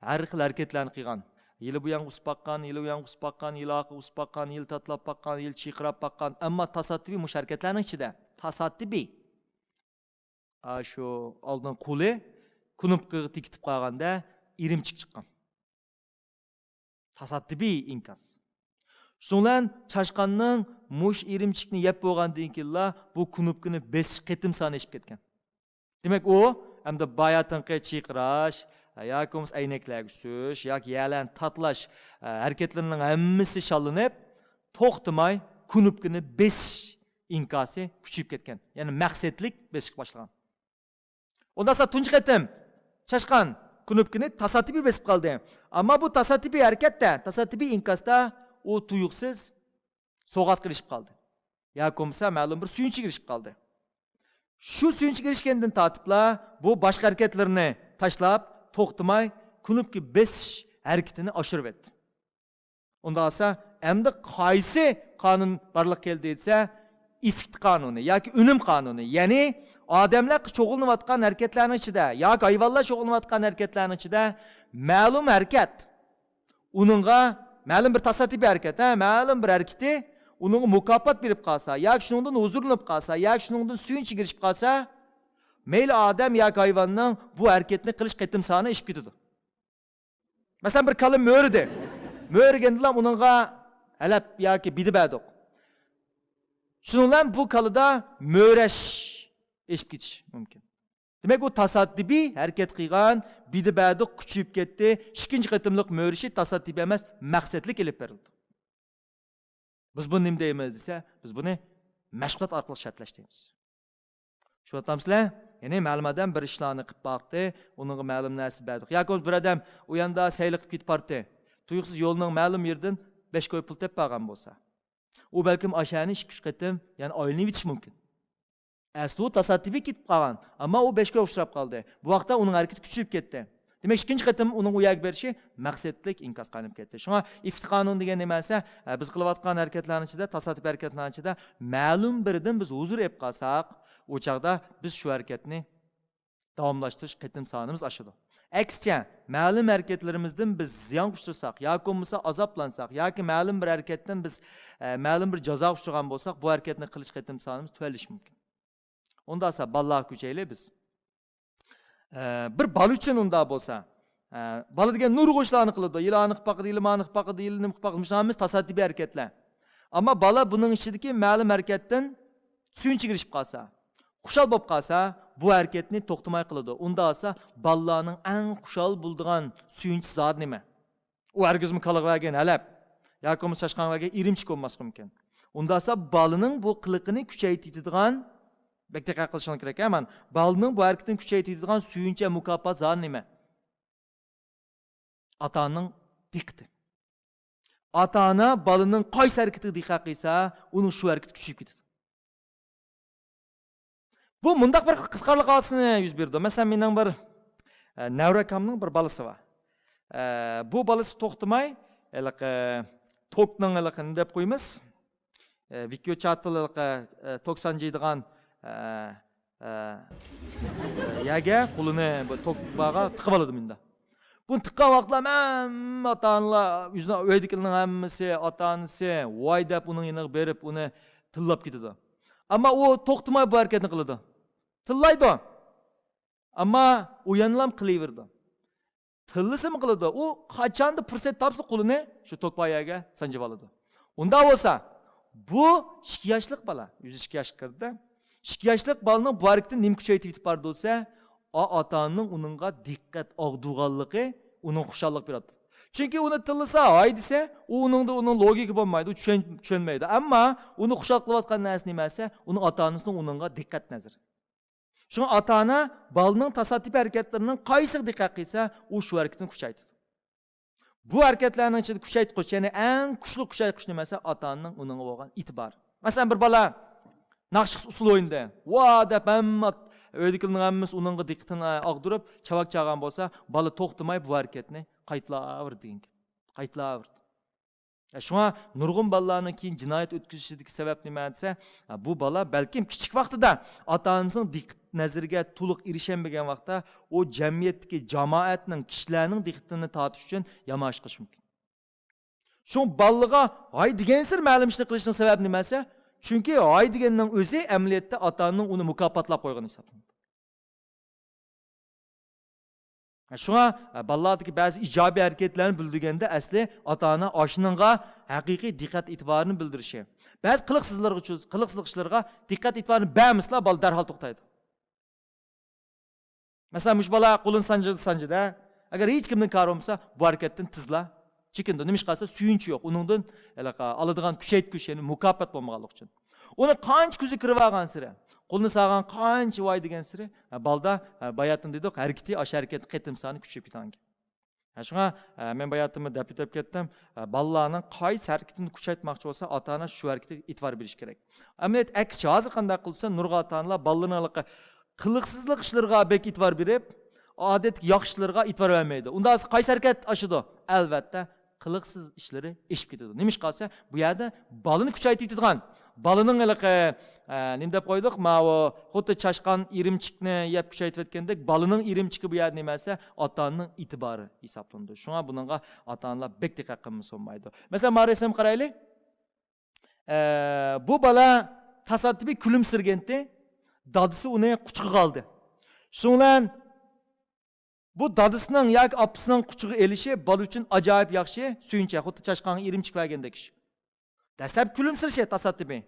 har xil harakatlarni qilgan. Yili bu yang usib baqqan, yili bu yang usib baqqan, yili oqi usib baqqan, yili tatlab baqqan, yili chiqirab baqqan, ammo tasoddifiy mush harakatlarning ichida tasoddifiy şu oldin qo'li kunupkaga tekitib qo'yganda irimchik chiqqan. Tasoddifiy inkas. Shundan chashqanning mush irimchikni yeb bo'lgandan keyin bu kunupkani 5 qatim sanashib ketgan. Demak u hamda bayatinqi chiqirash, yoki aynaklarga tushish, yoki yalan tatlash harakatlarining hammasi shallanib, to'xtamay kunupkani 5 inkasi kuchayib ketgan. Ya'ni maqsadlik besib boshlagan. Ondan sonra tunji qatim chashqan kunupkani tasoddifiy besib qoldi. Ammo bu tasoddifiy harakatda, tasoddifiy inkasda u tuyuqsiz so'g'at qilishib qoldi. Yoki bo'lmasa ma'lum bir suyunchiga kirishib qoldi. Shu suyunchiga kirishgandan tortiblar bu boshqa harakatlarni tashlab, to'xtamay kunupka besish harakatini oshirib etdi. Unda esa endi qaysi qonun barliq keldi desa, ifkt qonuni yoki unum qonuni, ya'ni odamlar shug'ullanayotgan harakatlarning ichida yoki hayvonlar shug'ullanayotgan harakatlarning ichida ma'lum harakat uningga ma'lum bir tasoddifiy harakat, ma'lum bir harakati uningga mukofot berib qolsa, yoki shuningdan huzurlanib qolsa, yoki shuningdan suyunchi kirishib qolsa, mayli odam yoki hayvonning bu harakatni qilish qatim soni ishib ketadi. Masalan, bir kalım mo'ridi. Mo'rigandilar uningga alab yoki bidibadiq. Shuningdan bu kalida mo'rash ishib ketish mumkin. Demak, u tasoddifiy harakat qilgan, bidibadi kuchayib ketdi. Ikkinchi qatimliq mo'rishi tasoddifiy emas, maqsadlik elib berildi. Biz buni nima deymiz desa, biz buni mashg'ulot orqali shartlash deymiz. Shu aytamsizlar, ya'ni ma'lum odam bir ishlarni qilib baqdi, uningga ma'lum narsa berdi. Yoki bir odam u yanda sayli qilib ketib bordi. Tuyuqsiz yo'lning ma'lum yerdan 5 koy pul tep bağan bolsa. O belkim aşağını 2-3 qitim, yani oyunu bitiş mümkün. Aslı o tasattibi kitip qalgan, ama o 5 koy uçurap qaldı. Bu vaqtda onun hareketi küçüyüp ketdi. Demek ikinci qitim onun uyak berişi maqsadlik inkas qanıp ketdi. Şuna ifti qanun degan nimasi, biz qilayotgan hareketlarning ichida, tasattib hareketlarning ichida ma'lum biridan biz huzur ep qalsaq, o chaqda biz shu hareketni davomlashtirish qitim sonimiz oshadi. Aksicha, ma'lum hareketlarimizdan biz ziyon quchtirsak, yoki bo'lmasa azoblansak, yoki ma'lum bir hareketdan biz ma'lum bir jazo quchtirgan bo'lsak, bu hareketni qilish qitim sonimiz tuvallishi mumkin. Onda esa ballah kuchayli biz. Bir bal uchun unda bo'lsa, bal degan nurg'o'shlarni qiladi, yilani qilib baqidi, ilmani qilib baqidi, ilni qilib baqidi, mishamiz tasaddibiy hareketlar. Ammo bala buning ichidagi ma'lum hareketdan suyunchi kirishib qolsa, xushal bo'lib qolsa, bu hareketni to'xtamay qiladi. Unda esa ballarning eng xushal bo'ladigan suyunchi zot nima? U hargizmi qiliqvagan alab yoki bo'lmasa chashqanvaga irimchik bo'lmasligi mumkin. Unda esa balining bu qiliqini kuchaytiradigan bekte qilishing kerak. Aman balning bu hareketini kuchaytiradigan suyunchi mukofot zot nima? Ataning diqqati. Ata-ona balining qaysi hareketiga diqqat qilsa, uning shu hareketi kuchayib ketadi. Bu mundaq bir qisqarlik holatini yuz berdi. Masalan, mening bir navrakamning bir balasi bor. Bu balasi to'xtamay, tokning deb qo'yamiz. Video chatiliqqa 90 deydigan yaga qo'lini bu tokbaga tiqib oladi menda. Buni tiqqan vaqtlar men ota-onalar yuzdan o'ydikining hammasi, ota-onasi voy deb uning yoniga berib, uni tillab ketadi. Ammo u to'xtamay bu harakatni qiladi. Tillaydi. Ammo u yanlam qilaverdi. Tillisimi qiladi. U qachonda fursat topsa qo'lini shu tokbayaga sanjib oladi. Unda bo'lsa, bu 2 yoshlik bola, 102 yoshga kirdi. 2 yoshlik bolaning bu harakatini nim kuchaytirib bordi bo'lsa, ota-onaning uningga diqqat og'dirganligi uning xushallik beradi. Chunki uni tillasa, ay desa, uning logika bo'lmaydi, u tushunmaydi. Ammo uni xushal qilayotgan narsa nimasi? Uning ota-onasining uningga diqqat nazar. Shunga ota-ona bolaning tasaddiq harakatlarining qaysiga diqqat qilsa, u shu harakatni kuchaytiradi. Bu hareketlarning ichida kuchaytirish, ya'ni eng kuchli kuchaytirish nimasi? Ota-onaning uningga bo'lgan e'tibor. Masalan, bir bola naqsh usul o'yinda, "Va" deb hamma o'ydikining hammasi uningga diqqatini og'dirib, chavak chag'an bo'lsa, bola to'xtamay bu hareketni qaytlaverdi. Qaytlaverdi. Shunga nurg'un bolalarning keyin jinoyat o'tkazishidagi sabab nima desa, bu bola balkim kichik vaqtida ota-onasining diqqat nazariga to'liq erishamagan vaqtda o jamiyatdagi jamoatning, kishilarning diqqatini tortish uchun yamash qilish mumkin. Shu bolaga hay degan sir ma'lum ishni qilishning sababi nimasi? Chunki hay deganning o'zi amaliyotda ota-onaning uni mukofotlab qo'ygan hisoblanadi. Shunga bolalardagi ba'zi ijobiy harakatlarni bildirganda asli ota-ona oshininga haqiqiy diqqat e'tiborini bildirishi. Ba'zi qiliqsizlik ishlarga diqqat e'tiborini bermaslar, bola darhol to'xtaydi. Masalan, mush bola qo'lini sanjida, agar hech kimning kari bo'lmasa, bu harakatdan tizla chekindi. Nima ish qilsa, suyunchi yo'q. Uningdan oladigan kuchaytirish, ya'ni mukofot bo'lmaganlik uchun. Uni qancha ko'zi kirib olgan sira, qo'lni sağgan qancha voy degan sira, balda bayatim dedik, harakati, ash harakatni qitim soni kuchayib ketgan. Shunga men bayatimni deb ketdim, bolalarning qaysi harakatini kuchaytmoqchi bo'lsa, ota-ona shu harakatga e'tibor berish kerak. Amaliyot aksi hozir qanday qilsa, nurg'a ota-onalar bolalarning qiliqsizlik ishlarga bek e'tibor berib, odatga yaxshilarga e'tibor bermaydi. Unda qaysi harakat oshidi? Albatta, qiliqsiz ishlari eshib ketadi. Nima ish qilsa, bu yerda bolani kuchaytiradigan, bolaning nima deb qo'ydik? Ma'vo xuddi chashqan irimchikni yeb kuchaytirayotgandek, bolaning irimchiki bu yerda nimasi? Ota-onaning e'tibori hisoblandi. Shunga buningga ota-onalar bek diqqat qilmasa bo'lmaydi. Masalan, ma'rifam qaraylik. Bu bola tasaddibiy kulimsirganda dadisi uni quchog'iga oldi. Shundan bu dadisining yoki opasining quchog'iga elishi bola uchun ajoyib yaxshi, suyunchi, xuddi chashqanga irimchik bergandek ish. Dastlab kulimsirishi tasaddibiy.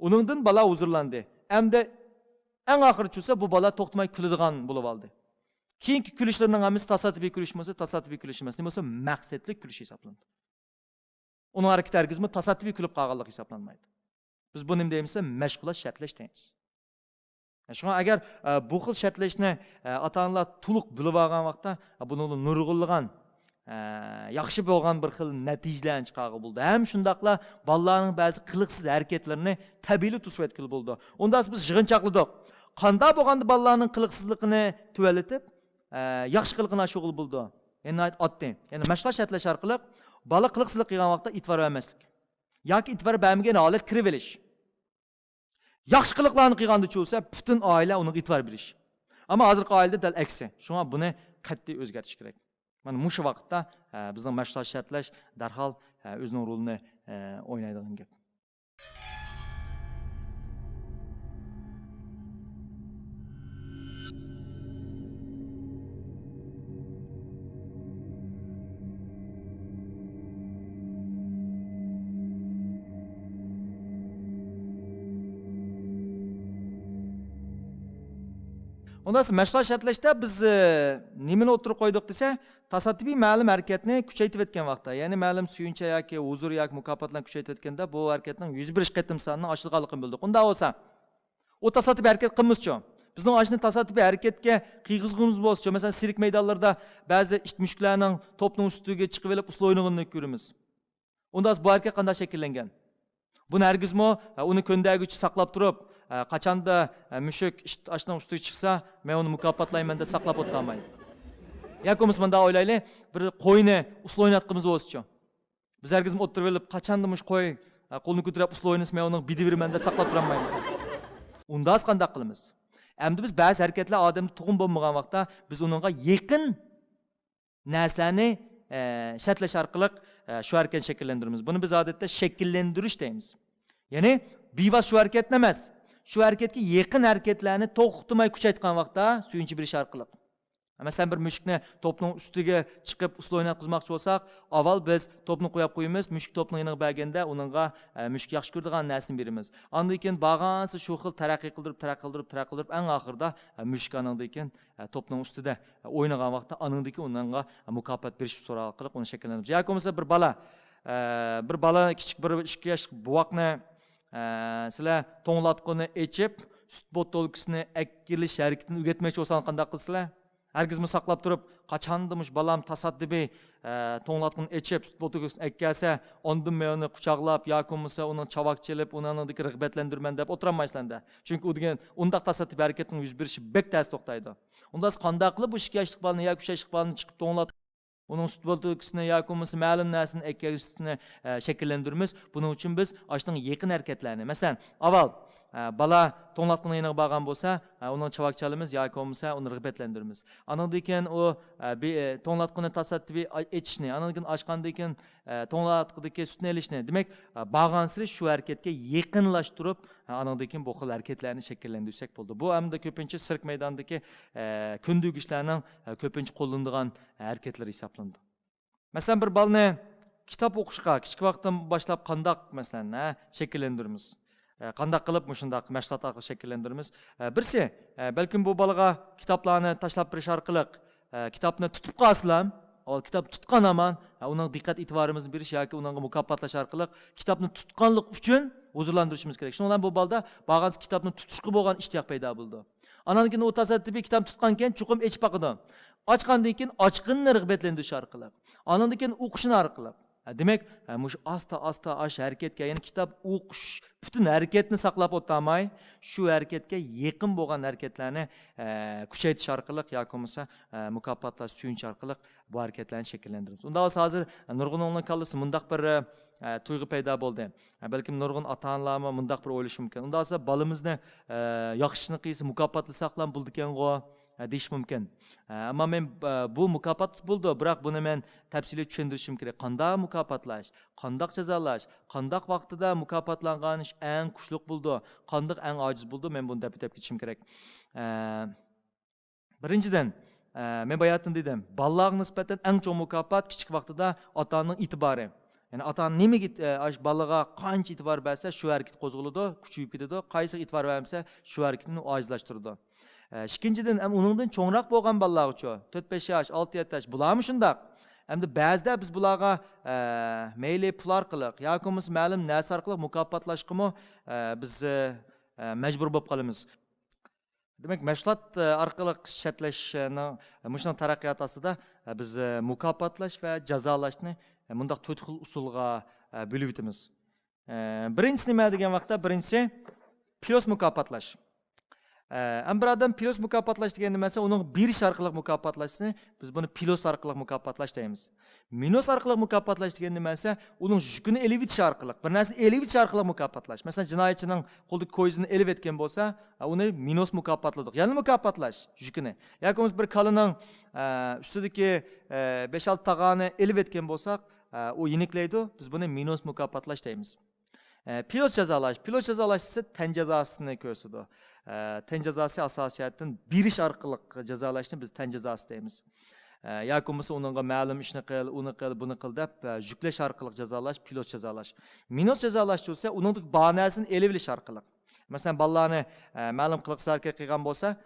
Uningdan bola huzurlandi. Hamda eng oxiri chulsa bu bola to'xtamay kuladigan bo'lib oldi. Keyingi kulishlarning hammasi tasaddibiy kulish bo'lsa, tasaddibiy kulish emas, nima bo'lsa maqsadli kulish hisoblanadi. Uning harakati hargizmi tasaddibiy kulib qolganlik hisoblanmaydi. Biz buni nima deymiz? Mashg'ulot shartlash deymiz. Shunga agar bu xil shartlashni ota-onalar to'liq bilib olgan vaqtda, buni nurg'unlagan yaxshi bo'lgan bir xil natijalarni chiqarib bo'ldi. Ham shundaqla bolalarning ba'zi qiliqsiz harakatlarini tabiiy to'sib etkil bo'ldi. Unda biz yig'inchoqladik. Qanday bo'lganda bolalarning qiliqsizligini tuvalatib, yaxshi qilqina shug'ul bo'ldi. Endi otdi. Ya'ni mashg'ulot shartlash orqali bola qiliqsizlik qilgan vaqtda e'tibor bermaslik. Yoki e'tibor bermagan holat kirib olish. Yaxshi qiliqlarni qilganda bo'lsa, butun oila unga e'tibor berish. Ammo hozirgi oilada dal aksi. Shunga buni qat'iy o'zgartirish kerak. Mana shu vaqtda bizning mashg'ulot shartlash darhol o'zining rolini o'ynaydigan gap. Ondan sonra mashg'ulot shartlashda biz nimani o'tirib qo'ydik desa, tasodifiy ma'lum harakatni kuchaytirib etgan vaqtda, ya'ni ma'lum suyuncha yoki huzur yoki mukofotlarni kuchaytirib etganda bu harakatning 101 qatim sonini oshirganligini bildik. Unda bo'lsa, o tasodifiy harakat qilmizchi. Bizning oshni tasodifiy harakatga qiyg'izg'imiz bo'lsa, masalan, sirk maydonlarida ba'zi mushuklarning to'pning ustiga chiqib olib uslo o'ynaganini ko'ramiz. Unda bu harakat qanday shakllangan? Buni hargizmi uni ko'ndaguvchi saqlab turib, qachanda mushuk ashning ustiga chiqsa, men uni mukofotlayman deb saqlab o'tolmaydi. Yoki biz bunda o'ylaylik, bir qo'yni uslo o'ynatqimiz bo'lsa-chi. Biz hargizmi o'tirib olib, qachanda mush qo'y qo'lni ko'tarib uslo o'ynasa, men uni bidiverman deb saqlab turolmaymiz. Undas qanday qilamiz? Endi biz ba'zi harakatlar odamni tug'um bo'lmagan vaqtda biz uningga yaqin narsalarni shartlash orqali shu harakatni shakllantiramiz. Buni biz odatda shakllantirish deymiz. Ya'ni bevos shu harakat emas. Shu harakatga yaqin harakatlarni to'xtamay kuchaytirgan vaqtda suyunchi berish orqali. Masalan, bir mushukni to'pning ustiga chiqib uslo o'ynatqizmoqchi bo'lsak, avval biz to'pni qo'yib qo'yamiz, mushuk to'pni yoniga berganda uningga mushuk yaxshi ko'radigan narsani beramiz. Undan keyin bag'ansi shu xil taraqqiy qildirib, eng oxirida mushuk aningdan keyin to'pning ustida o'ynagan vaqtda aningdagi uningga mukofot berish usul orqali uni shakllantiramiz. Yoki bo'lmasa bir bola kichik bir 2 yoshlik buvoqni sizlar to'nglatqini echib, sut botolkasini akkilish harakatini o'rgatmoqchi bo'lsangiz qanday qilsizlar? Hargizmi saqlab turib, qachondimush balam tasaddibiy to'nglatqini echib, sut botolkasini akkalsa, ondan men uni quchoqlab yoki bo'lmasa uni chavoq chelib, uni rag'batlantirman deb o'tirolmaysizlar-da. Chunki u degan undaq tasaddibiy harakatning yuz berishi bek tez to'xtaydi. Unda qanday qilib bu 2 yoshlik balani yoki 3 yoshlik balani chiqib to'nglat onun sut botolkasini yoki bo'lmasa ma'lum narsani akkalisini shakllantiramiz. Buning uchun biz ashning yaqin harakatlarni, masalan, avval bala to'nglatqini yeniga borgan bo'lsa, uni chavoq chalamiz yoki bo'lmasa uni rag'batlantiramiz. Andan keyin u to'nglatqini tasaddibiy etishni, andan keyin ochgandan keyin to'nglatqidagi sutni olishni, demak, borgansiri shu harakatga yaqinlashtirib, andan keyin bu xil harakatlarni shakllantirsak bo'ldi. Bu hamda ko'pincha sirk maydonidagi kundugishlarning ko'pincha qo'llanadigan harakatlar hisoblanadi. Masalan, bir balni kitob o'qishga kichik vaqtdan boshlab qandoq masalan shakllantiramiz? Qanday qilib shunday mashg'ulot orqali shakllantiramiz? Birsi, balkim bu bolaga kitoblarni tashlab berish orqali kitobni tutib qolsam, o kitob tutgan aman, uning diqqat e'tiborimizni berish yoki unga mukofotlash orqali kitobni tutganlik uchun huzurlantirishimiz kerak. Shundan bu balda bag'az kitobni tutishga bo'lgan ishtiyoq paydo bo'ldi. Andan keyin u tasaddibiy kitob tutgan keyin chuqum echib baqidi. Ochgandan keyin ochqinni rag'batlantirish orqali, andan keyin o'qishni orqali. Demak, mush asta ash harakatga, ya'ni kitob o'qish butun harakatni saqlab o'tmay, shu harakatga yaqin bo'lgan harakatlarni kuchaytirish orqali yoki bo'lmasa mukofotlash suyunch orqali bu harakatlarni shakllantiramiz. Unda hozir nurg'unning kallasi mundaq bir tuyg'u paydo bo'ldi. Balkim nurg'un ota-onalarmi mundaq bir o'ylashi mumkin. Unda esa bolamizni yaxshini qilsa mukofotlasak ham bo'ldi-ku deyish mumkin. Ammo men bu mukofot bo'ldi, biroq buni men tafsiliy tushuntirishim kerak. Qanday mukofotlash, qanday jazolash, qanday vaqtida mukofotlangan ish eng kuchli bo'ldi, qanday eng ojiz bo'ldi, men buni deb ketishim kerak. Birinchidan, men bayatdan dedim, bolalarga nisbatan eng cho'ng mukofot kichik vaqtida ota-onaning e'tibori. Yani ota-ona nimaga bolaga qancha e'tibor bersa, shu harakat qo'zg'aladi, kuchayib ketadi. Qaysi e'tibor bermasa, shu harakatni ojizlashtiradi. Ikkinchidan, uningdan cho'ngroq bo'lgan bolalar uchun 4-5 yosh, 6-7 yosh bularmi shundaq? Endi ba'zida biz bularga mayli pul orqali yoki bo'lmasa ma'lum narsa orqali mukofotlashqimi biz majbur bo'lib qolamiz. Demek mashg'ulot orqali shartlashning mushun taraqqiyot ostida biz mukofotlash va jazolashni bundaq 4 xil usulga bo'lib o'tamiz. Birinchisi nima degan vaqtda birinchisi plus mukofotlash. Bir odam plus mukofotlash degan nimasi uning berish orqali mukofotlashni biz buni plus orqali mukofotlash deymiz. Minus orqali mukofotlash degan nimasi uning yukini elib o'tish orqali, bir narsani elib o'tish orqali mukofotlash. Masalan, jinoyatchining qo'ldagi ko'zini elib etgan bo'lsa, uni minus mukofotladik. Ya'ni mukofotlash yukini. yoki biz bir kalining ustidagi 5-6 tag'ani elib etgan bo'lsak, u yeniklaydi. Biz buni minus mukofotlash deymiz. Pilot cezalash ise ten cezasını ko'rsatadi. Ten cezası asosiyatdan berish orqali jazolashni biz ten cezası deymiz. Yoki bo'lmasa uningga ma'lum ishni qil, uni qil, buni qil deb yuklash orqali jazolash, pilot cezalash. Minus cezalash bo'lsa, uningdagi banasini elib olish orqali. Masalan, bolalarni ma'lum qiliq sarka qilgan bo'lsa,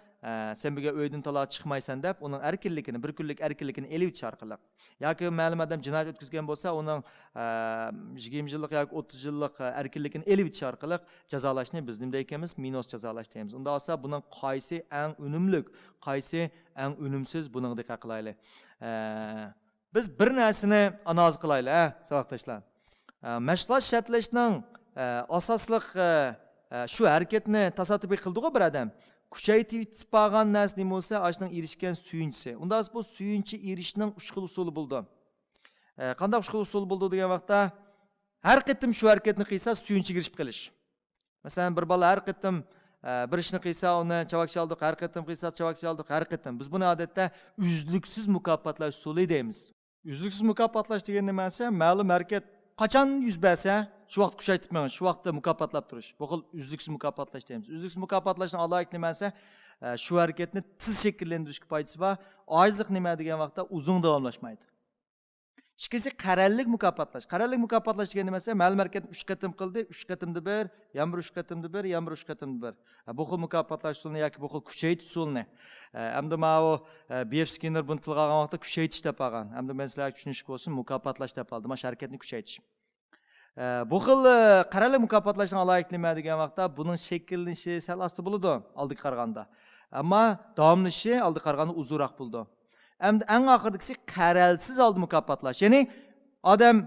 sen birga uydan taloq chiqmaysan deb uning erkinligini, bir kunlik erkinligini elib olish orqali. Yoki ma'lum odam jinoyat o'tkazgan bo'lsa, uning 20 yillik yoki 30 yillik erkinligini elib olish orqali jazolashni biz nima deymiz? Minus jazolash deymiz. Unda olsa buning qaysi eng unumli, qaysi eng unumsiz buni diqqat qilaylik. Biz bir narsani analiz qilaylik, savatdoshlar. Mashg'ulot shartlashning asosliq shu harakatni tasoddifiy qildi-ku bir odam. Kuchaytib bo'lgan narsa nima bo'lsa, ashning erishgan suyunchisi. Unda bu suyunchi erishning 3 xil usuli bo'ldi. Qanday 3 xil usul bo'ldi degan vaqtda, har qitim shu harakatni qilsa suyunchiga erishib qilish. Masalan, bir bola har qitim bir ishni qilsa, uni chavak chaldik, har qitim qilsa chavak chaldik, har qitim. Biz buni odatda uzluksiz mukofotlash usuli deymiz. Uzluksiz mukofotlash degan nimasi? Ma'lum harakat qachon yuz bersa, shu vaqt kuchaytib meng, shu vaqtda mukofotlab turish. Bu xil uzluksiz mukofotlash deymiz. Uzluksiz mukofotlashning alohida nimasi? Shu harakatni tiz shakllantirishga foydasi bor. Ojizlik nima degan vaqtda uzun davomlashmaydi. Ikkinchisi qarallik mukofotlash. Qarallik mukofotlash degan nimasi? Ma'lum harakatni 3 qatim qildi, 3 qatimda bir, yana bir 3 qatimda bir, yana bir 3 qatimda bir. Bu xil mukofotlash usulini yoki bu xil kuchaytirish usulini. Hamda mana B.F. Skinner buni tilga olgan vaqtda kuchaytirish deb olgan. Hamda men sizlarga tushunish bo'lsin, mukofotlash deb oldim. Mana harakatni kuchaytirish. Bu xil qarallik mukofotlashning alohida nima degan vaqtda buning shakllanishi sal osti bo'ladi, oldiga qaraganda. Ammo davomlashi oldiga qaraganda uzunroq bo'ldi. Endi eng oxirdagisi qaralsiz oldi mukofotlash. Ya'ni odam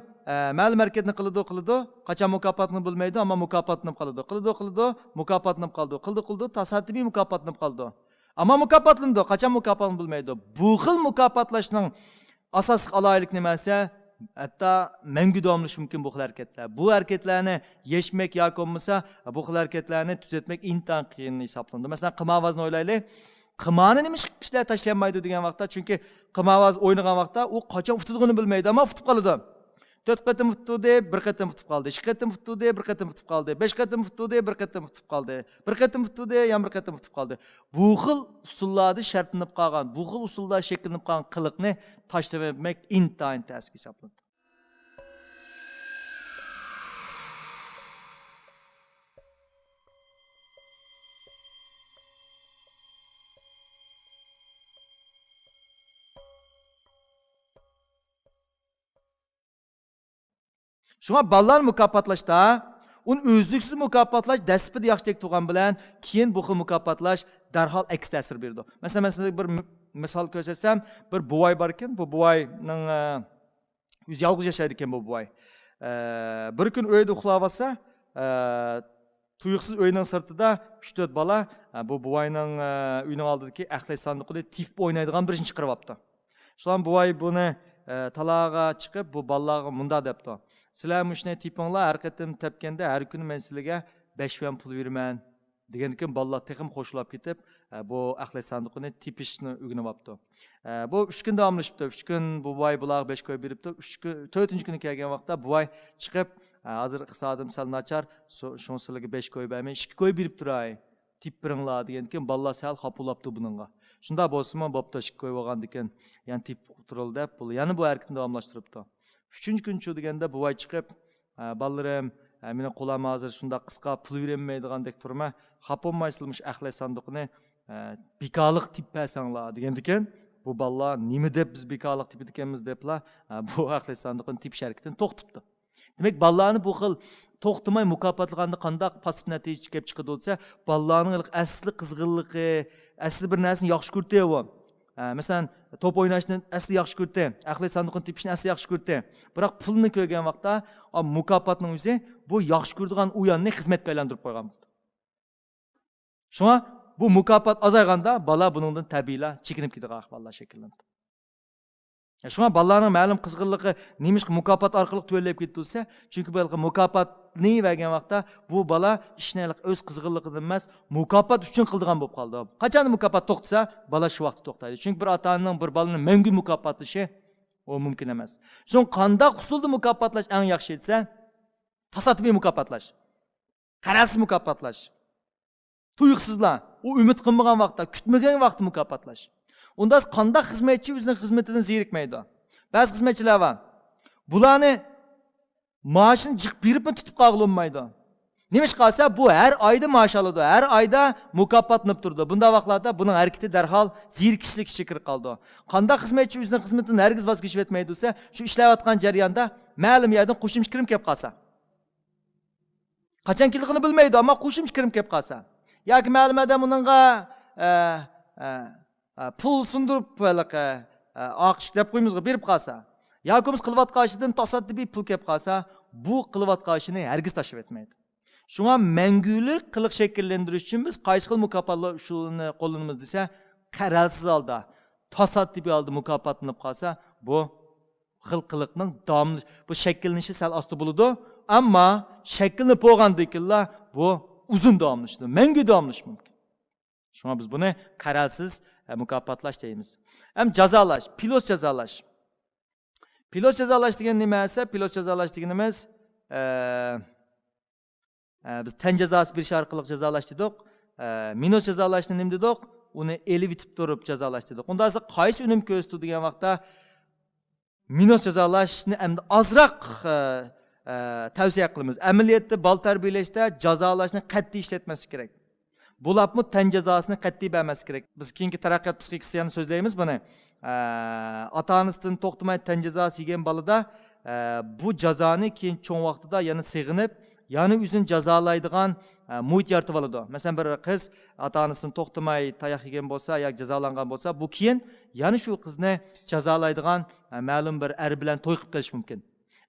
ma'lum harakatni qiladi, qachon mukofotni bilmaydi, ammo mukofotlanib qoladi. Qildi, mukofotlanib qoldi. Qildi, tasoddifiy mukofotlanib qoldi. Ammo mukofotlandi, qachon mukofotni bilmaydi. Bu xil mukofotlashning asosiy alohidlik nimasi? Hatta mangu davomlash mumkin bu xil harakatlar. Bu harakatlarni yechmak yoki bo'lmasa, bu xil harakatlarni tuzatmak intan qiyin hisoblandi. Masalan, qimovozni o'ylaylik. Qimoni nima ishlar tashlanmaydi degan vaqtda, chunki qimovoz o'ynagan vaqtda u qachon futdig'ini bilmaydi, ammo futib qoladi. 4 qatim futdi, 1 qatim futib qoldi. 2 qatim futdi, 1 qatim futib qoldi. 5 qatim futdi, 1 qatim futib qoldi. 1 qatim futdi, yana 1 qatim futib qoldi. Bu xil usullarda shartlanib qolgan, bu xil usulda shakllanib qolgan qiliqni tashlamak intayin tez hisoblanadi. Şuna ballar mukofotlashda, uni o'zliksiz mukofotlash dastlabida yaxshilik turgan bilan, keyin bu xil mukofotlash darhol aks ta'sir berdi. Masalan, bir misol ko'rsatsam, bir buvay bor ekan, bu buvayning o'zi yolg'iz yashaydi ekan bu buvay. Bir kun uyda uxlab olsa, tuyuqsiz uyning sirtida 3-4 bola bu buvayning uyining oldidagi axlat sandiqida tip o'ynaydigan birinchi chiqarib olibdi. Shundan buvay buni talaga chiqib bu bolalarga munda debdi. Sizlar mushni tipinglar har qatim tepganda har kuni men sizlarga 5 yuan pul beraman degandan bolalar texim qo'shilib ketib, bu axlat sandiqini tipishni o'rganib olibdi. Bu 3 kun davomlashibdi. 3 kun bu boy bular 5 qo'yib beribdi. 4-kuni kelgan vaqtda bu boy chiqib, hozir iqtisodim sal nachar, shun sizlarga 5 qo'yib bermay, 2 qo'yib berib turay. Tip biringlar degandan bolalar sal xapulabdi buningga. Shunda bo'lsa-mu bo'pti 2 qo'yib olgandan keyin, yana tip turildi deb, bu yana bu harakatni davomlashtiribdi. 3-kun chu deganda buvay chiqib, "Balarim, meni qo'lim hozir shunda qisqa pul bermaydigandek turma, xapolmaysizmi axlat sandiqni bekorlik tip bersanglar" degandan bu balalar nima deb biz bekorlik tip ekanmiz deblar, bu axlat sandiqni tip harakatini to'xtatdi. Demek ballarni bu xil to'xtamay mukofotlaganda qanday pasiv natija kelib chiqadi bo'lsa, ballarning asli qizg'inligi, asli bir narsani yaxshi ko'rdi. Masalan, top o'ynashni asli yaxshi ko'rdi, aqliy sandiqni tepishni asli yaxshi ko'rdi. Biroq pulni ko'rgan vaqtda, mukofotning o'zi bu yaxshi ko'radigan o'yinni xizmatga aylantirib qo'ygan bo'ldi. Shunga bu mukofot azayganda bala buningdan tabiiyla chekinib ketadigan ahvollar shakllandi. Shunga balalarning ma'lum qizg'inligi nemish mukofot orqali to'lab ketdi, chunki bu mukofotni bergan vaqtda bu bala ishni o'z qizg'inligidan emas, mukofot uchun qildigan bo'lib qoldi. Qachon mukofot to'xtasa, bala shu vaqtda to'xtaydi. Chunki bir ota-onaning bir balani mangu mukofotlashi o mumkin emas. Shun qanday usulda mukofotlash eng yaxshi etsa, tasodifiy mukofotlash, qarorsiz mukofotlash, tuyuqsizlar, u umid qilmagan vaqtda, kutmagan vaqtda mukofotlash. Unda qanday xizmatchi o'zining xizmatidan zerikmaydi. Ba'zi xizmatchilar bor. Bularni maoshini jiq berib tutib qololmaydi. Nima ish qilsa bu har oyda maosh oladi, har oyda mukofotlanib turdi. Bunda vaqtlarda buning harakati darhol zerikishlik ishga kirib qoldi. Qanday xizmatchi o'zining xizmatidan hargiz voz kechib etmaydi desa, shu ishlayotgan jarayonda ma'lum yerdan qo'shimcha kirim kelib qolsa. Qachon kelganini bilmaydi, ammo qo'shimcha kirim kelib qolsa. Yoki ma'lum adam uningga pul sundurib oqish deb qo'ymizga berib qolsa, yoki biz qilayotgan tasodifiy pul kelib qolsa, bu qilayotgan ishini hargiz tashlab etmaydi. Shunga mangulik qiliq shakllantirish uchun biz qaysi xil mukofotlar usulini qo'llanamiz desa, qarorsiz holda, tasodifiy holda mukofotlanib qolsa, bu xil qiliqning davomli bu shakllanishi sal osti bo'ladi, ammo shakllanib bo'lgandikinlar bu uzun davomlashadi, mangu davomlash mumkin. Shunga biz buni qarorsiz mukofotlash deymiz. Ham jazolash, pilot jazolash. Pilot jazolash degan nima esa, pilot jazolash deganimiz biz tan jazosi berish orqali jazolash dedik. Minus jazolashni nima dedik? Uni elib itib turib jazolash dedik. Unda esa qaysi unum ko'rsatdi degan vaqtda minus jazolashni endi ozroq tavsiya qilamiz. Amaliyotda bal tarbiyalashda jazolashni qat'iy ishlatmaslik kerak. Bulapmı tan cezasını qat'iy bermesi kerak. Biz keyingi taraqqiyot psixikasini so'zlaymiz buni. Ota-onasidan to'xtamay tan jazasi yegan balada bu jazoni keyin cho'ng vaqtida yana sig'inib, yana o'zini jazolaydigan muhit yaratib oladi. Masalan, bir qiz ota-onasidan to'xtamay tayoq yegan bo'lsa, yoki jazolangan bo'lsa, bu keyin yana shu qizni jazolaydigan ma'lum bir er bilan to'y qilib qilish mumkin.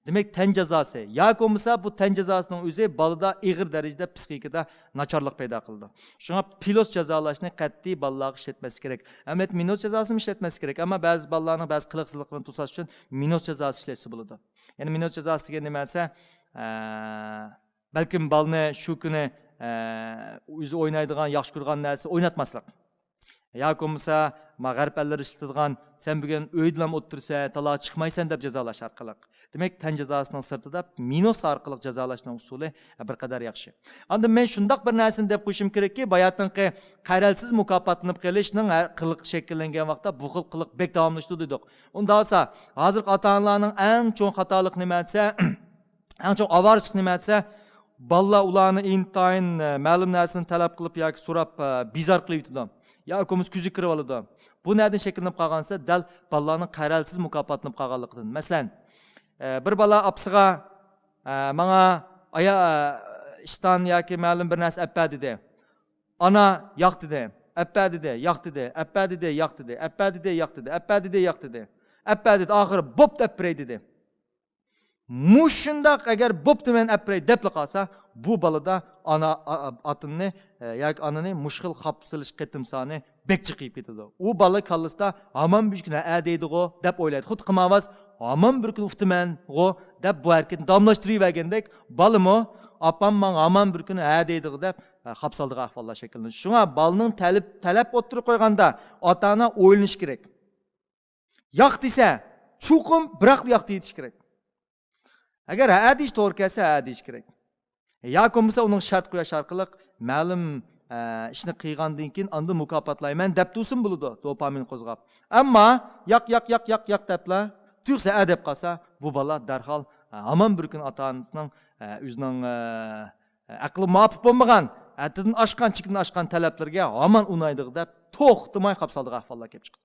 Demek tan cezası. Ya olmasa bu tan cezasının özü balada ağır derecede psikikada naçarlık payda kıldı. Şuna pilot cezalashni qat'iy balalarga işletmesi gerek. Amet minus cezasını işletmesi gerek ama bazı balalarning bazı qiliqsizliklarni to'sash uchun minus cezası işletsa bo'ladi. Yani minus cezası degan nima esa, balkim balni shu kuni o'zi o'ynaydigan, yaxshi ko'rgan narsa o'ynatmaslik. Ya olmasa mag'arib allar ishlatadigan sen bugun o'ydilam o'tirsa, taloq chiqmaysan deb jazolash orqali. Demek tan jazosining sirtida minus orqali jazolashning usuli bir qadar yaxshi. Endi men shundoq bir narsani deb qo'yishim kerakki, bayotninki qarorsiz mukofotlanib qilishning qiliq shakllangan vaqtda bu xil qiliq bek davomlashdi dedik. Unda olsa, hozirgi ota-onalarning eng cho'ng xatolik nima desa, eng cho'ng ovorchilik nima desa, balla ularni intayin ma'lum narsani talab qilib yoki so'rab bizor qilib yutadi. Ya ko'miz ko'zi kirib oladi. Bu nereden şekillenip qalgansa, dal balalarning qarorsiz mukofotlanib qolganligidan. Masalan, bir bala apsiga mana aya ishdan yoki ma'lum bir narsa appa dedi. Ana yoq dedi. Appa dedi, yoq dedi. Appa dedi, yoq dedi. Appa dedi, yoq dedi. Appa dedi, yoq dedi. Appa dedi, oxiri bop deb biray dedi. Mushundaq agar bop demen apray deb qolsa, bu balada ana atını yoki anani mushkil qapsilish qitimsani bek chiqib ketadi. U bala kallasida hamon bir kun deydi-go deb o'ylaydi. Xuddi qilmavas, hamon bir kun uftiman-go deb bu harakatni davomlashtirib balımı apam men hamon bir kun deydi-go deb qapsaldigan ahvollar shakllanadi. Shunga balning talab o'tirib qo'yganda ota-ona o'ylanish kerak. Yoq desa, chuqum biroq yoq deyish kerak. Agar hadish to'g'ri kelsa, hadish kerak. Ya bo'lmasa uning shart qo'yish orqali ma'lum ishni qilgandan keyin unda mukofotlayman deb tursin bo'ladi, dopamin qo'zg'ab. Ammo yoq deblar, tursa deb qolsa, bu bola darhol hamon bir kun ota-onasining o'zining aqli muvofiq bo'lmagan, haddan oshgan, chekdan oshgan talablarga hamon unaydiq deb to'xtamay qapsaldigan ahvollar kelib chiqadi.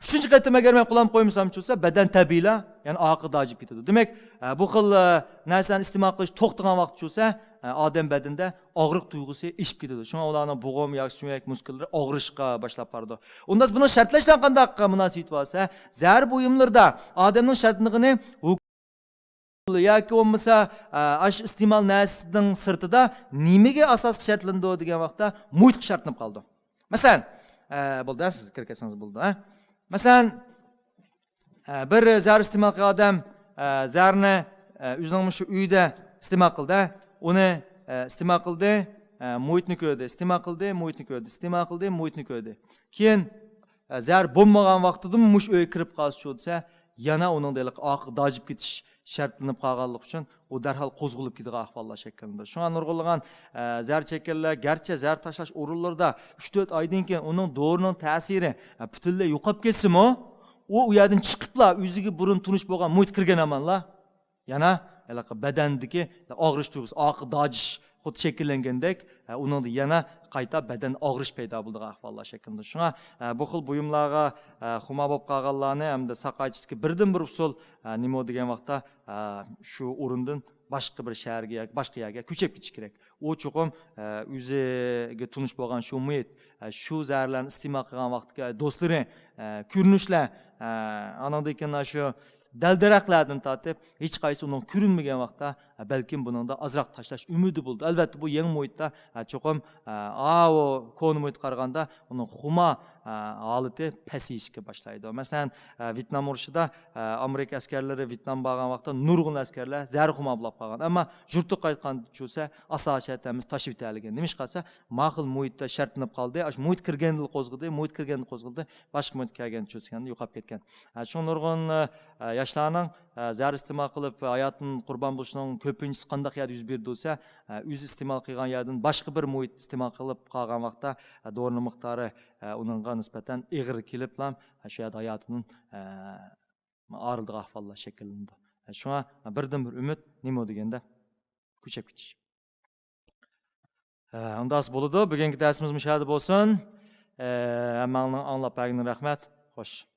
Üçüncü qatim agar men qo'llanib qo'ymasam bo'lsa, badan tabiiyla, ya'ni oqida ajib ketadi. Demak, bu xil narsani iste'mol qilish to'xtagan vaqt bo'lsa, odam badanida og'riq tuyg'usi ishib ketadi. Shunga ularning bo'g'im yoki suyak muskallari og'rishga boshlab boradi. Unda buni shartlashdan qanday munosabat bo'lsa, zar buyumlarda odamning shartligini yoki bo'lmasa ash iste'mol narsining sirtida nimaga asosli shartlandi degan vaqtda muhit shartlanib qoldi. Masalan, bo'ldi, siz kirkasangiz bo'ldi, ha? Masalan, bir zar iste'mol qilgan odam zarni o'zining shu uyda iste'mol qildi, uni iste'mol qildi, muhitni ko'rdi, iste'mol qildi, muhitni ko'rdi, iste'mol qildi, muhitni ko'rdi. Keyin zar bo'lmagan vaqtida mush uyga kirib qolsa bo'lsa, yana uning deliq oq dojib ketish shartlanib qolganlik uchun u darhol qo'zg'alib ketadigan ahvollar shakllanadi. Shunga nurg'unlagan zar chekkanlar garchi zar tashlash o'rinlarida 3-4 oydan keyin uning dorining ta'siri butunlay yo'qolib ketsa-mu, u yerdan chiqibla o'ziga burun tunish bo'lgan muhit kirgan amanlar yana badandagi og'rish tuyg'usi, oq dojish xuddi shakllangandek, uning yana qayta badan og'rish paydo bo'lgan ahvollar shakllanadi. Shunga bu xil buyumlarga xuma bo'lib qolganlarni hamda saqoyishga birdan-bir usul nima degan vaqtda shu o'rindan boshqa bir shaharga yoki boshqa yerga ko'chib ketish kerak. U cho'qim o'ziga tunish bo'lgan shu muhit, shu zarlarni iste'mol qilgan vaqtga do'stlari, ko'rinishlar, anadagi shu daldaraqlardan tortib hech qaysi uning ko'rinmagan vaqtda balkim buningda ozroq tashlash umidi bo'ldi. Albatta bu yangi muhitda cho'qim o koni muhit qaraganda uning xuma holati pasayishga boshlaydi. Masalan, Vyetnam urushida Amerika askarlari Vyetnam borgan vaqtda nurg'un askarlar zar xuma bo'lib qolgan. Ammo yurtga qaytgan bo'lsa, asosiyatimiz tashib etilgan. Nima qilsa, ma'qul muhitda shartlanib qoldi. Ash muhit kirganda qo'zg'aldi, muhit kirganda qo'zg'aldi, boshqa muhit kelgan cho'sganda yo'qolib ketgan. Shu nurg'un yoshlarning zar iste'mol qilib hayotning qurbon bo'lishining ko'pinchisi qanday yerda yuz berdi bo'lsa, o'zi iste'mol qilgan yerdan boshqa bir muhit iste'mol qilib qolgan vaqtda dorining miqdori uningga nisbatan ig'ir kelib ham shu yerda hayotining og'rildigan ahvollar shakllandi. Shunga birdan bir umid nima deganda ko'chib ketish. Undas bo'ladi. Bugungi darsimiz mushahada bo'lsin. Hammaning anglab berganiga rahmat. Xo'sh.